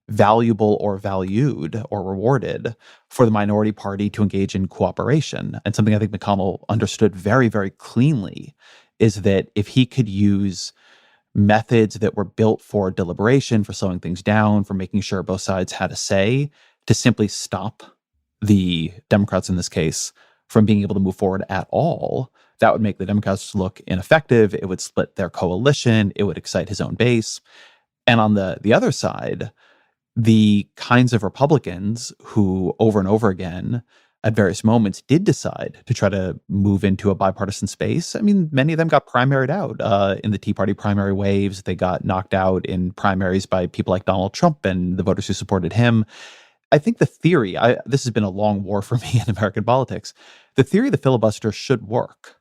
valuable or valued or rewarded for the minority party to engage in cooperation. And something I think McConnell understood very, very cleanly is that if he could use methods that were built for deliberation, for slowing things down, for making sure both sides had a say, to simply stop the Democrats in this case from being able to move forward at all, that would make the Democrats look ineffective. It would split their coalition. It would excite his own base. And on the other side, the kinds of Republicans who over and over again at various moments did decide to try to move into a bipartisan space. I mean, many of them got primaried out in the Tea Party primary waves. They got knocked out in primaries by people like Donald Trump and the voters who supported him. I think the theory, this has been a long war for me in American politics, the theory of the filibuster should work.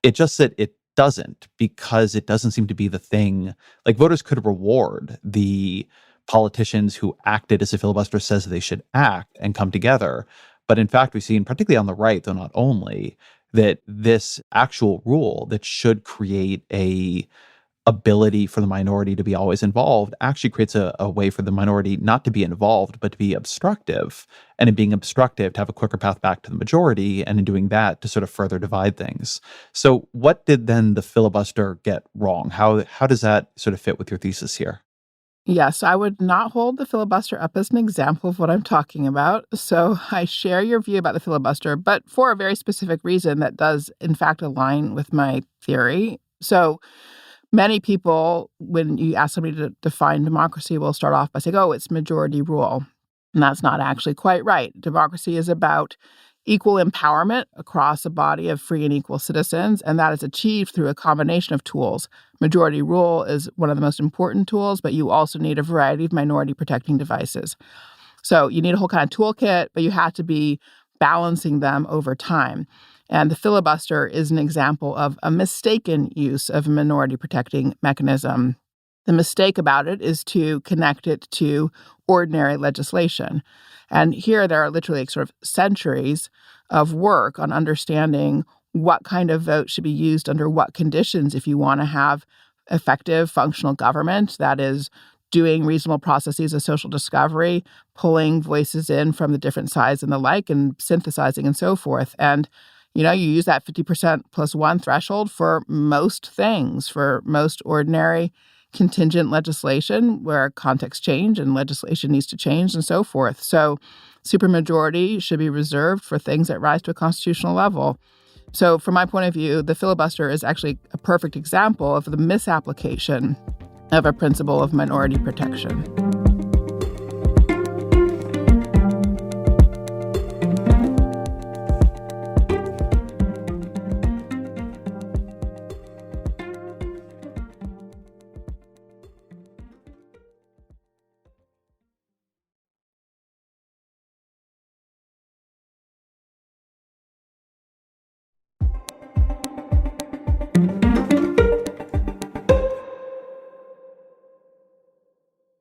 It's just that it doesn't, because it doesn't seem to be the thing. Like, voters could reward the politicians who acted as a filibuster says they should act and come together. But in fact, we've seen, particularly on the right, though not only, that this actual rule that should create a ability for the minority to be always involved actually creates a way for the minority not to be involved, but to be obstructive. And in being obstructive, to have a quicker path back to the majority, and in doing that, to sort of further divide things. So what did then the filibuster get wrong? How does that sort of fit with your thesis here? Yes, I would not hold the filibuster up as an example of what I'm talking about. So I share your view about the filibuster, but for a very specific reason that does, in fact, align with my theory. So many people, when you ask somebody to define democracy, will start off by saying, oh, it's majority rule. And that's not actually quite right. Democracy is about equal empowerment across a body of free and equal citizens, and that is achieved through a combination of tools. Majority rule is one of the most important tools, but you also need a variety of minority protecting devices. So you need a whole kind of toolkit, but you have to be balancing them over time. And the filibuster is an example of a mistaken use of a minority protecting mechanism. The mistake about it is to connect it to ordinary legislation. And here there are literally sort of centuries of work on understanding what kind of vote should be used under what conditions if you want to have effective functional government that is doing reasonable processes of social discovery, pulling voices in from the different sides and the like, and synthesizing and so forth. And you use that 50% plus one threshold for most things, for most ordinary contingent legislation where context change and legislation needs to change and so forth. So supermajority should be reserved for things that rise to a constitutional level. So from my point of view, the filibuster is actually a perfect example of the misapplication of a principle of minority protection.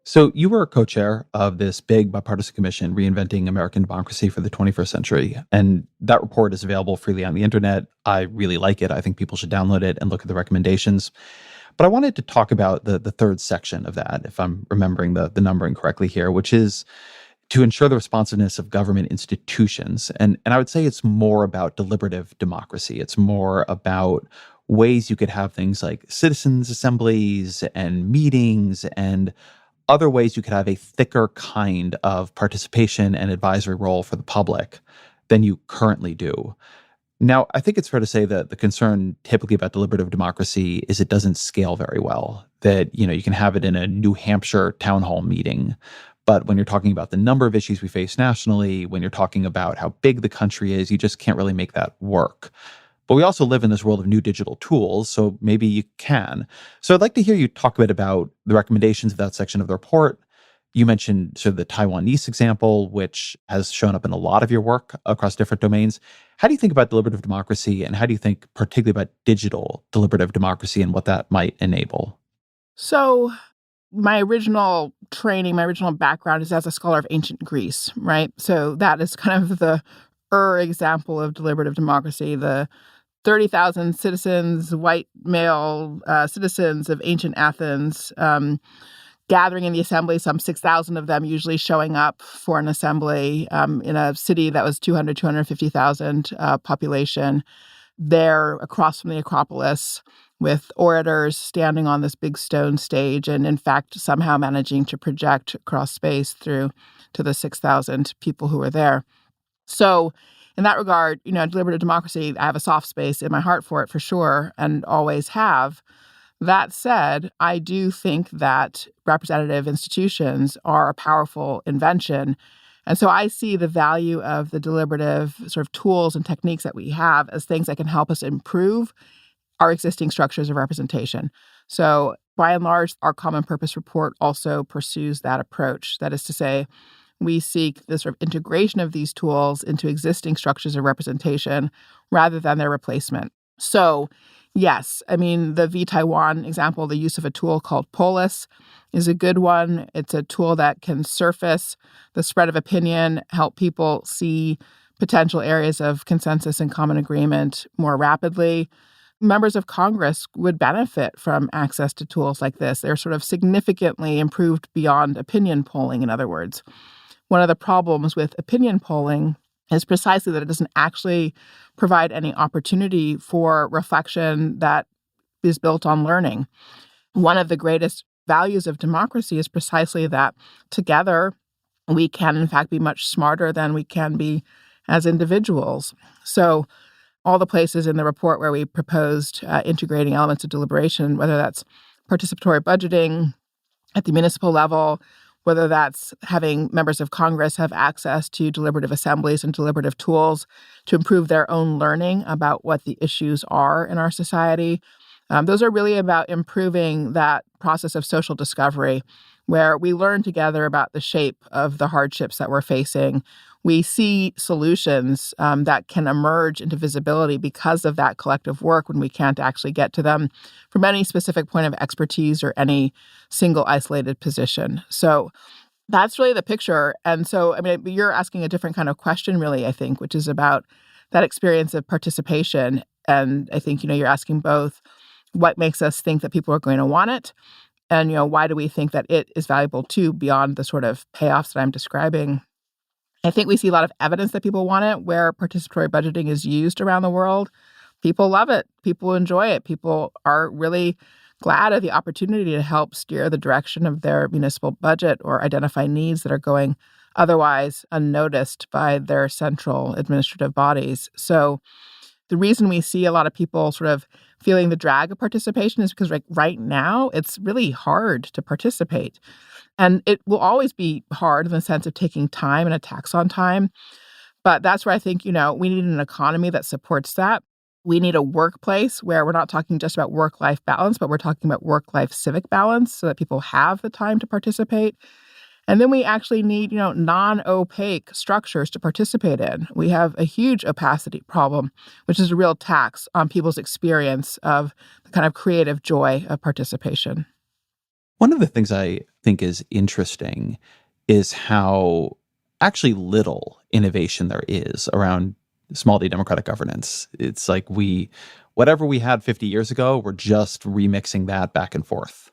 So you were a co-chair of this big bipartisan commission, Reinventing American Democracy for the 21st Century. And that report is available freely on the internet. I really like it. I think people should download it and look at the recommendations. But I wanted to talk about the third section of that, if I'm remembering the numbering correctly here, which is to ensure the responsiveness of government institutions. And I would say it's more about deliberative democracy. It's more about ways you could have things like citizens' assemblies and meetings and other ways you could have a thicker kind of participation and advisory role for the public than you currently do. Now, I think it's fair to say that the concern typically about deliberative democracy is it doesn't scale very well. That, you can have it in a New Hampshire town hall meeting. But when you're talking about the number of issues we face nationally, when you're talking about how big the country is, you just can't really make that work. But we also live in this world of new digital tools, so maybe you can. So I'd like to hear you talk a bit about the recommendations of that section of the report. You mentioned sort of the Taiwanese example, which has shown up in a lot of your work across different domains. How do you think about deliberative democracy, and how do you think particularly about digital deliberative democracy and what that might enable? So my original training, my original background is as a scholar of ancient Greece, right? So that is kind of the example of deliberative democracy, the 30,000 citizens, white male citizens of ancient Athens, gathering in the assembly, some 6,000 of them usually showing up for an assembly in a city that was 250,000 population, there across from the Acropolis, with orators standing on this big stone stage and, in fact, somehow managing to project across space through to the 6,000 people who were there. So in that regard, deliberative democracy, I have a soft space in my heart for it for sure, and always have. That said, I do think that representative institutions are a powerful invention. And so I see the value of the deliberative sort of tools and techniques that we have as things that can help us improve our existing structures of representation. So by and large, our common purpose report also pursues that approach. That is to say, we seek the sort of integration of these tools into existing structures of representation rather than their replacement. So, yes, I mean, the Taiwan example, the use of a tool called Polis is a good one. It's a tool that can surface the spread of opinion, help people see potential areas of consensus and common agreement more rapidly. Members of Congress would benefit from access to tools like this. They're sort of significantly improved beyond opinion polling, in other words. One of the problems with opinion polling is precisely that it doesn't actually provide any opportunity for reflection that is built on learning. One of the greatest values of democracy is precisely that together we can, in fact, be much smarter than we can be as individuals. So all the places in the report where we proposed integrating elements of deliberation, whether that's participatory budgeting at the municipal level, whether that's having members of Congress have access to deliberative assemblies and deliberative tools to improve their own learning about what the issues are in our society. Those are really about improving that process of social discovery, where we learn together about the shape of the hardships that we're facing. We see solutions that can emerge into visibility because of that collective work when we can't actually get to them from any specific point of expertise or any single isolated position. So that's really the picture. And so, I mean, you're asking a different kind of question, really, I think, which is about that experience of participation. And I think, you're asking both what makes us think that people are going to want it, and, why do we think that it is valuable too beyond the sort of payoffs that I'm describing. I think we see a lot of evidence that people want it where participatory budgeting is used around the world. People love it. People enjoy it. People are really glad of the opportunity to help steer the direction of their municipal budget or identify needs that are going otherwise unnoticed by their central administrative bodies. So the reason we see a lot of people sort of feeling the drag of participation is because right now it's really hard to participate. And it will always be hard in the sense of taking time and a tax on time. But that's where I think, we need an economy that supports that. We need a workplace where we're not talking just about work-life balance, but we're talking about work-life civic balance so that people have the time to participate. And then we actually need, non-opaque structures to participate in. We have a huge opacity problem, which is a real tax on people's experience of the kind of creative joy of participation. One of the things I think is interesting is how actually little innovation there is around small d democratic governance. It's like whatever we had 50 years ago, we're just remixing that back and forth.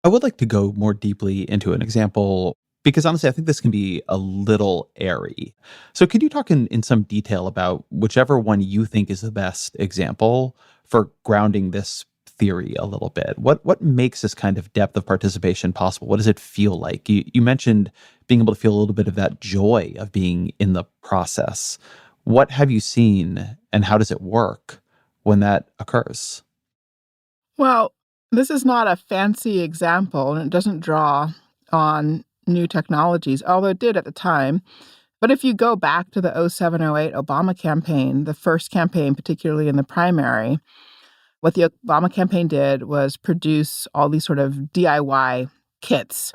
I would like to go more deeply into an example because honestly, I think this can be a little airy. So could you talk in some detail about whichever one you think is the best example for grounding this theory a little bit. What makes this kind of depth of participation possible? What does it feel like? You mentioned being able to feel a little bit of that joy of being in the process. What have you seen and how does it work when that occurs? Well, this is not a fancy example, and it doesn't draw on new technologies, although it did at the time. But if you go back to the 0708 Obama campaign, the first campaign, particularly in the primary, what the Obama campaign did was produce all these sort of DIY kits.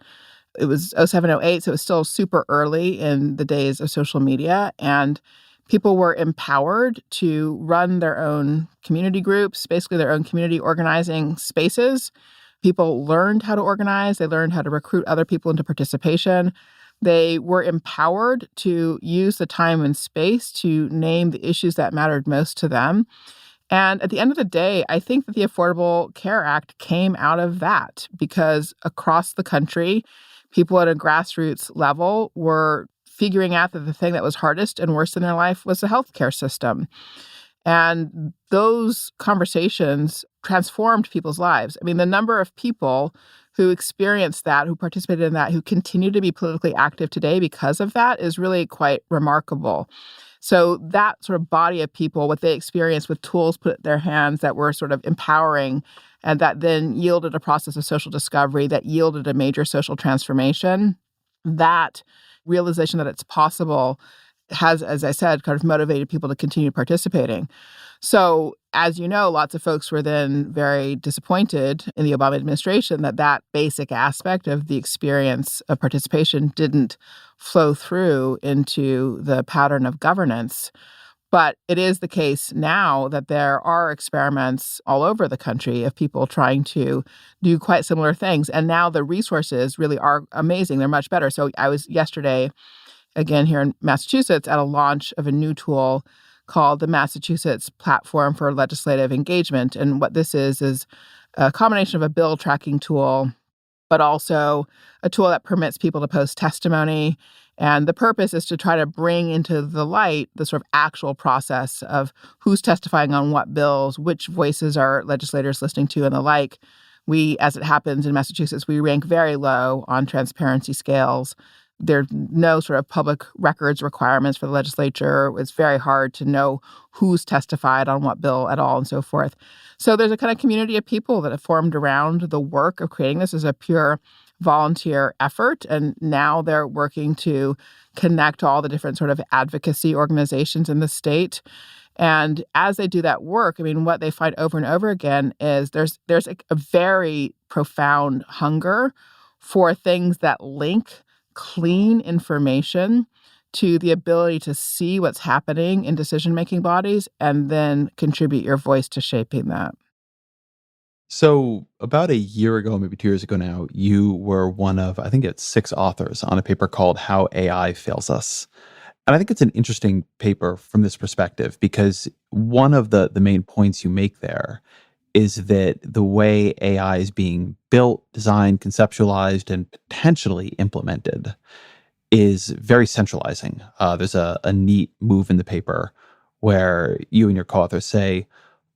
It was 0708, so it was still super early in the days of social media. And people were empowered to run their own community groups, basically their own community organizing spaces. People learned how to organize. They learned how to recruit other people into participation. They were empowered to use the time and space to name the issues that mattered most to them. And at the end of the day, I think that the Affordable Care Act came out of that because across the country, people at a grassroots level were figuring out that the thing that was hardest and worst in their life was the healthcare system. And those conversations transformed people's lives. I mean, the number of people who experienced that, who participated in that, who continue to be politically active today because of that is really quite remarkable. So that sort of body of people, what they experienced with tools put in their hands that were sort of empowering and that then yielded a process of social discovery, that yielded a major social transformation, that realization that it's possible has, as I said, kind of motivated people to continue participating. So, as you know, lots of folks were then very disappointed in the Obama administration that that basic aspect of the experience of participation didn't flow through into the pattern of governance. But it is the case now that there are experiments all over the country of people trying to do quite similar things. And now the resources really are amazing. They're much better. So I was yesterday, again, here in Massachusetts, at a launch of a new tool called the Massachusetts Platform for Legislative Engagement. And what this is a combination of a bill tracking tool, but also a tool that permits people to post testimony. And the purpose is to try to bring into the light the sort of actual process of who's testifying on what bills, which voices are legislators listening to, and the like. We, as it happens in Massachusetts, we rank very low on transparency scales. There are no sort of public records requirements for the legislature. It's very hard to know who's testified on what bill at all and so forth. So there's a kind of community of people that have formed around the work of creating this as a pure volunteer effort. And now they're working to connect all the different sort of advocacy organizations in the state. And as they do that work, I mean, what they find over and over again is there's a very profound hunger for things that link clean information to the ability to see what's happening in decision-making bodies and then contribute your voice to shaping that. So, about a year ago, maybe 2 years ago now, you were one of, I think it's 6 authors on a paper called How AI Fails Us. And I think it's an interesting paper from this perspective because one of the main points you make there is that the way AI is being built, designed, conceptualized, and potentially implemented is very centralizing. There's a neat move in the paper where you and your co-authors say,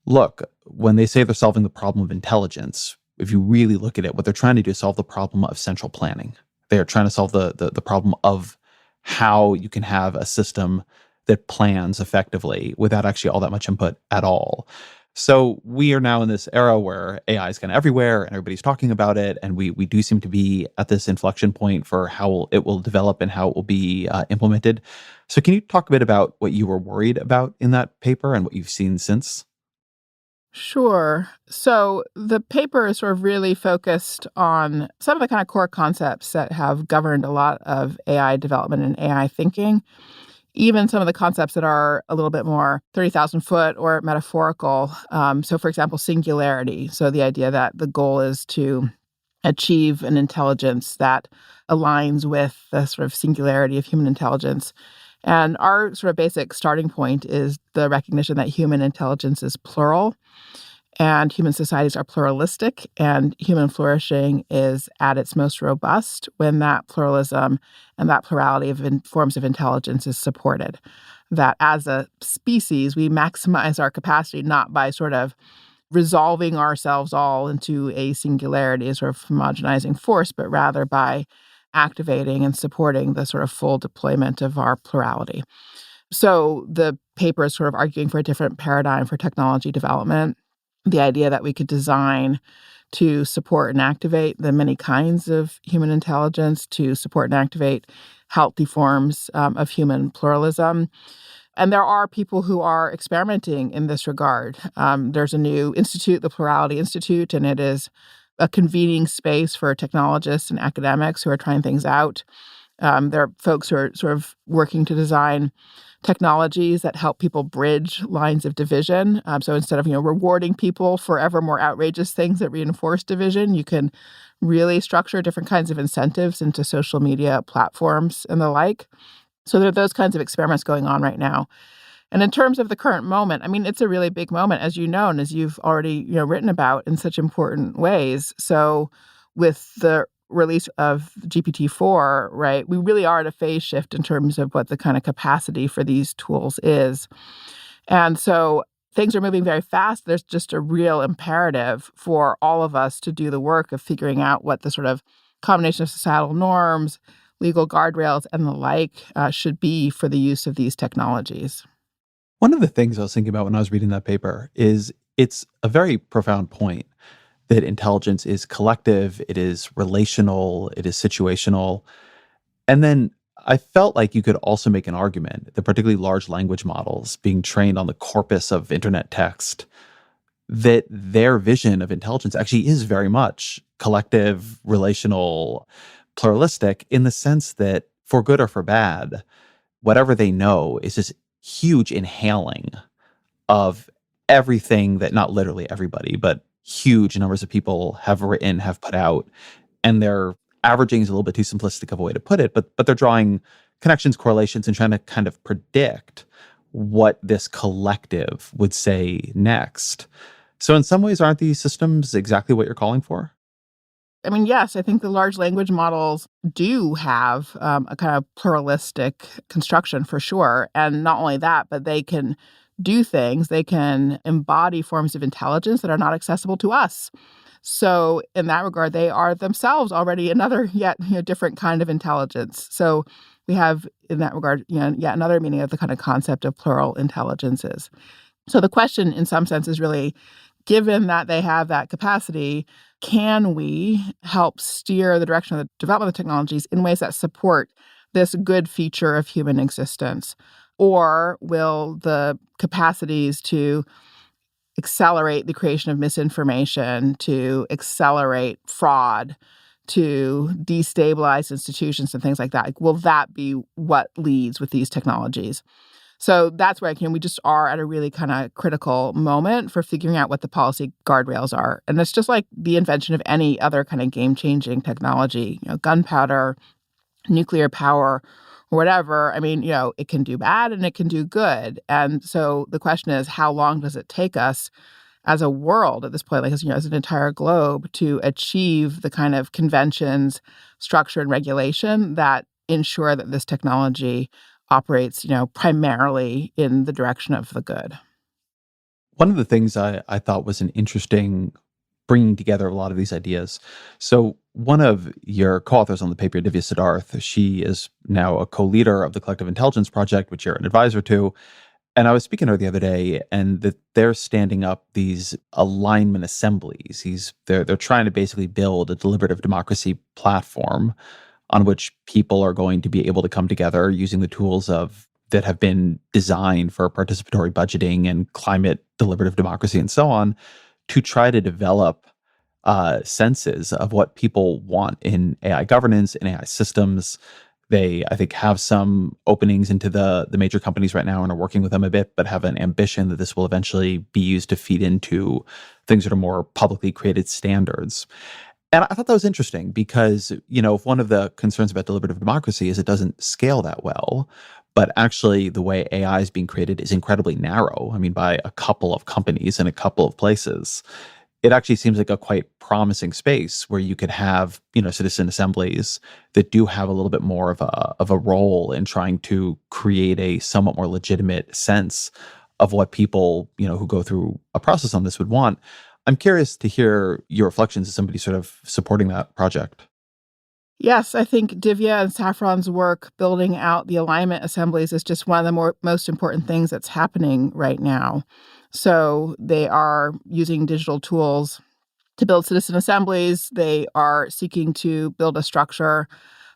look, when they say they're solving the problem of intelligence, if you really look at it, what they're trying to do is solve the problem of central planning. They are trying to solve the problem of how you can have a system that plans effectively without actually all that much input at all. So we are now in this era where AI is kind of everywhere and everybody's talking about it. And we do seem to be at this inflection point for how it will develop and how it will be implemented. So can you talk a bit about what you were worried about in that paper and what you've seen since? Sure. So the paper is sort of really focused on some of the kind of core concepts that have governed a lot of AI development and AI thinking, even some of the concepts that are a little bit more 30,000 foot or metaphorical. So, for example, singularity. So the idea that the goal is to achieve an intelligence that aligns with the sort of singularity of human intelligence. And our sort of basic starting point is the recognition that human intelligence is plural and human societies are pluralistic, and human flourishing is at its most robust when that pluralism and that plurality of forms of intelligence is supported. That as a species, we maximize our capacity not by sort of resolving ourselves all into a singularity, a sort of homogenizing force, but rather by activating and supporting the sort of full deployment of our plurality. So the paper is sort of arguing for a different paradigm for technology development. The idea that we could design to support and activate the many kinds of human intelligence, to support and activate healthy forms of human pluralism. And there are people who are experimenting in this regard. There's a new institute, the Plurality Institute, and it is a convening space for technologists and academics who are trying things out. There are folks who are sort of working to design technologies that help people bridge lines of division. So instead of, rewarding people for ever more outrageous things that reinforce division, you can really structure different kinds of incentives into social media platforms and the like. So there are those kinds of experiments going on right now. And in terms of the current moment, I mean, it's a really big moment, as you know, and as you've already, written about in such important ways. So with the release of GPT-4, right, we really are at a phase shift in terms of what the kind of capacity for these tools is. And so things are moving very fast. There's just a real imperative for all of us to do the work of figuring out what the sort of combination of societal norms, legal guardrails, and the like should be for the use of these technologies. One of the things I was thinking about when I was reading that paper is it's a very profound point that intelligence is collective, it is relational, it is situational. And then I felt like you could also make an argument that particularly large language models being trained on the corpus of internet text, that their vision of intelligence actually is very much collective, relational, pluralistic, in the sense that for good or for bad, whatever they know is this huge inhaling of everything that, not literally everybody, but huge numbers of people have written, have put out. And they're averaging is a little bit too simplistic of a way to put it, but they're drawing connections, correlations, and trying to kind of predict what this collective would say next. So in some ways, aren't these systems exactly what you're calling for? I mean, yes, I think the large language models do have a kind of pluralistic construction for sure. And not only that, but they can do things, they can embody forms of intelligence that are not accessible to us. So in that regard, they are themselves already another yet different kind of intelligence. So we have in that regard, yet another meaning of the kind of concept of plural intelligences. So the question in some sense is really, given that they have that capacity, can we help steer the direction of the development of technologies in ways that support this good feature of human existence? Or will the capacities to accelerate the creation of misinformation, to accelerate fraud, to destabilize institutions and things like that, will that be what leads with these technologies? So that's where we just are at a really kind of critical moment for figuring out what the policy guardrails are. And it's just like the invention of any other kind of game-changing technology, gunpowder, nuclear power, or whatever. I mean, it can do bad and it can do good. And so the question is, how long does it take us as a world at this point, like as an entire globe, to achieve the kind of conventions, structure, and regulation that ensure that this technology operates, primarily in the direction of the good. One of the things I thought was an interesting bringing together a lot of these ideas. So one of your co-authors on the paper, Divya Siddharth, she is now a co-leader of the Collective Intelligence Project, which you're an advisor to. And I was speaking to her the other day, and that they're standing up these alignment assemblies. They're trying to basically build a deliberative democracy platform on which people are going to be able to come together using the tools that have been designed for participatory budgeting and climate deliberative democracy and so on, to try to develop senses of what people want in AI governance, in AI systems. They, I think, have some openings into the major companies right now and are working with them a bit, but have an ambition that this will eventually be used to feed into things that are more publicly created standards. And I thought that was interesting because, if one of the concerns about deliberative democracy is it doesn't scale that well, but actually the way AI is being created is incredibly narrow. I mean, by a couple of companies in a couple of places. It actually seems like a quite promising space where you could have, citizen assemblies that do have a little bit more of a role in trying to create a somewhat more legitimate sense of what people, who go through a process on this would want. I'm curious to hear your reflections as somebody sort of supporting that project. Yes, I think Divya and Saffron's work building out the alignment assemblies is just one of the most important things that's happening right now. So they are using digital tools to build citizen assemblies. They are seeking to build a structure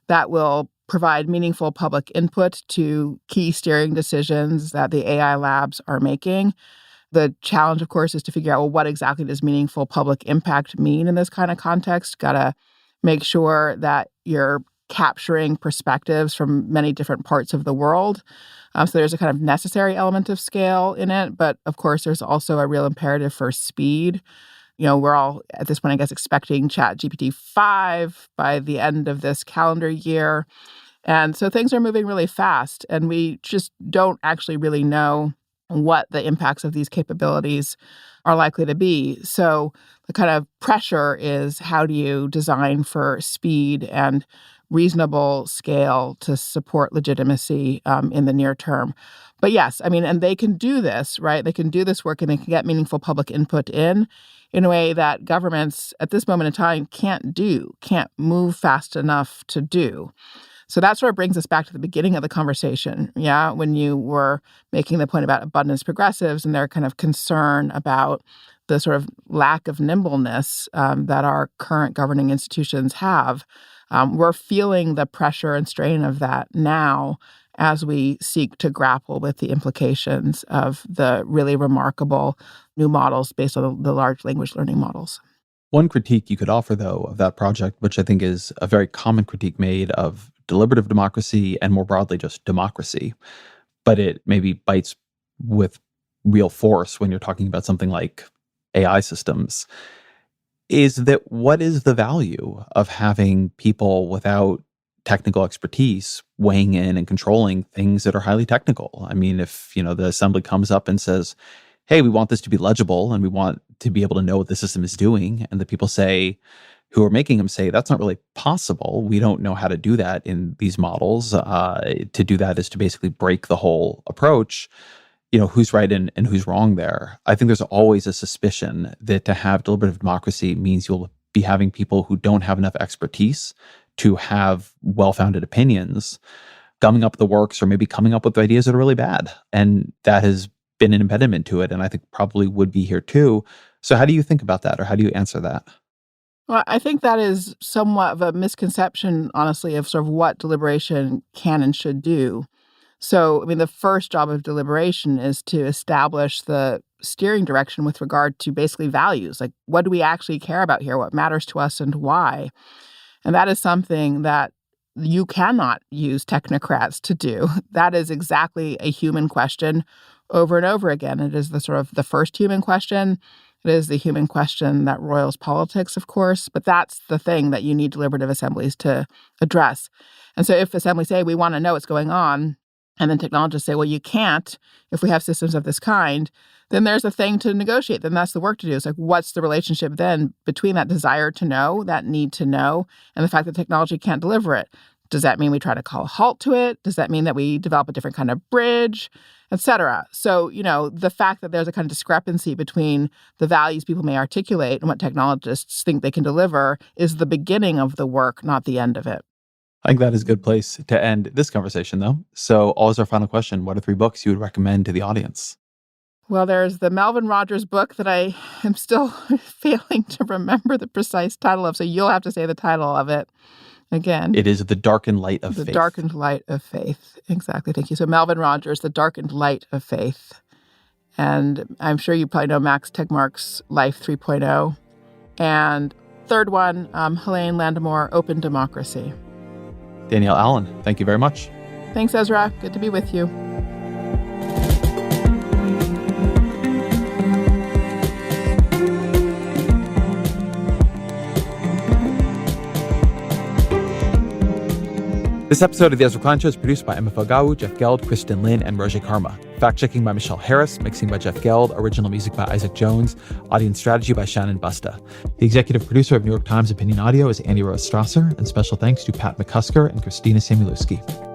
that will provide meaningful public input to key steering decisions that the AI labs are making. The challenge, of course, is to figure out, well, what exactly does meaningful public impact mean in this kind of context? Got to make sure that you're capturing perspectives from many different parts of the world. So there's a kind of necessary element of scale in it. But of course, there's also a real imperative for speed. We're all at this point, I guess, expecting ChatGPT 5 by the end of this calendar year. And so things are moving really fast, and we just don't actually really know what the impacts of these capabilities are likely to be. So the kind of pressure is, how do you design for speed and reasonable scale to support legitimacy in the near term? But yes, I mean, and they can do this, right? They can do this work and they can get meaningful public input in a way that governments at this moment in time can't move fast enough to do. So that sort of brings us back to the beginning of the conversation, when you were making the point about abundance progressives and their kind of concern about the sort of lack of nimbleness that our current governing institutions have. We're feeling the pressure and strain of that now as we seek to grapple with the implications of the really remarkable new models based on the large language learning models. One critique you could offer, though, of that project, which I think is a very common critique made of deliberative democracy and more broadly just democracy, but it maybe bites with real force when you're talking about something like AI systems, is that what is the value of having people without technical expertise weighing in and controlling things that are highly technical? I mean, if, the assembly comes up and says, hey, we want this to be legible and we want to be able to know what the system is doing, and the people who are making them say, that's not really possible. We don't know how to do that in these models. To do that is to basically break the whole approach. Who's right and who's wrong there? I think there's always a suspicion that to have deliberative democracy means you'll be having people who don't have enough expertise to have well-founded opinions, gumming up the works or maybe coming up with ideas that are really bad. And that has been an impediment to it, and I think probably would be here too. So how do you think about that, or how do you answer that? Well, I think that is somewhat of a misconception, honestly, of sort of what deliberation can and should do. So, I mean, the first job of deliberation is to establish the steering direction with regard to basically values. Like, what do we actually care about here? What matters to us and why? And that is something that you cannot use technocrats to do. That is exactly a human question over and over again. It is the sort of the first human question. It is the human question that roils politics, of course, but that's the thing that you need deliberative assemblies to address. And so if assemblies say, we want to know what's going on, and then technologists say, well, you can't if we have systems of this kind, then there's a thing to negotiate. Then that's the work to do. It's like, what's the relationship then between that desire to know, that need to know, and the fact that technology can't deliver it? Does that mean we try to call a halt to it? Does that mean that we develop a different kind of bridge, et cetera? So, the fact that there's a kind of discrepancy between the values people may articulate and what technologists think they can deliver is the beginning of the work, not the end of it. I think that is a good place to end this conversation, though. So, always our final question: what are 3 books you would recommend to the audience? Well, there's the Melvin Rogers book that I am still failing to remember the precise title of, so you'll have to say the title of it again. It is The Darkened Light of Faith. The Darkened Light of Faith. Exactly. Thank you. So Melvin Rogers, The Darkened Light of Faith. And I'm sure you probably know Max Tegmark's Life 3.0. And third one, Helene Landemore, Open Democracy. Danielle Allen, thank you very much. Thanks, Ezra. Good to be with you. This episode of The Ezra Klein Show is produced by Emma Felgau, Jeff Geld, Kristen Lin, and Roger Karma. Fact-checking by Michelle Harris, mixing by Jeff Geld, original music by Isaac Jones, audience strategy by Shannon Busta. The executive producer of New York Times Opinion Audio is Andy Rose Strasser, and special thanks to Pat McCusker and Christina Samuelewski.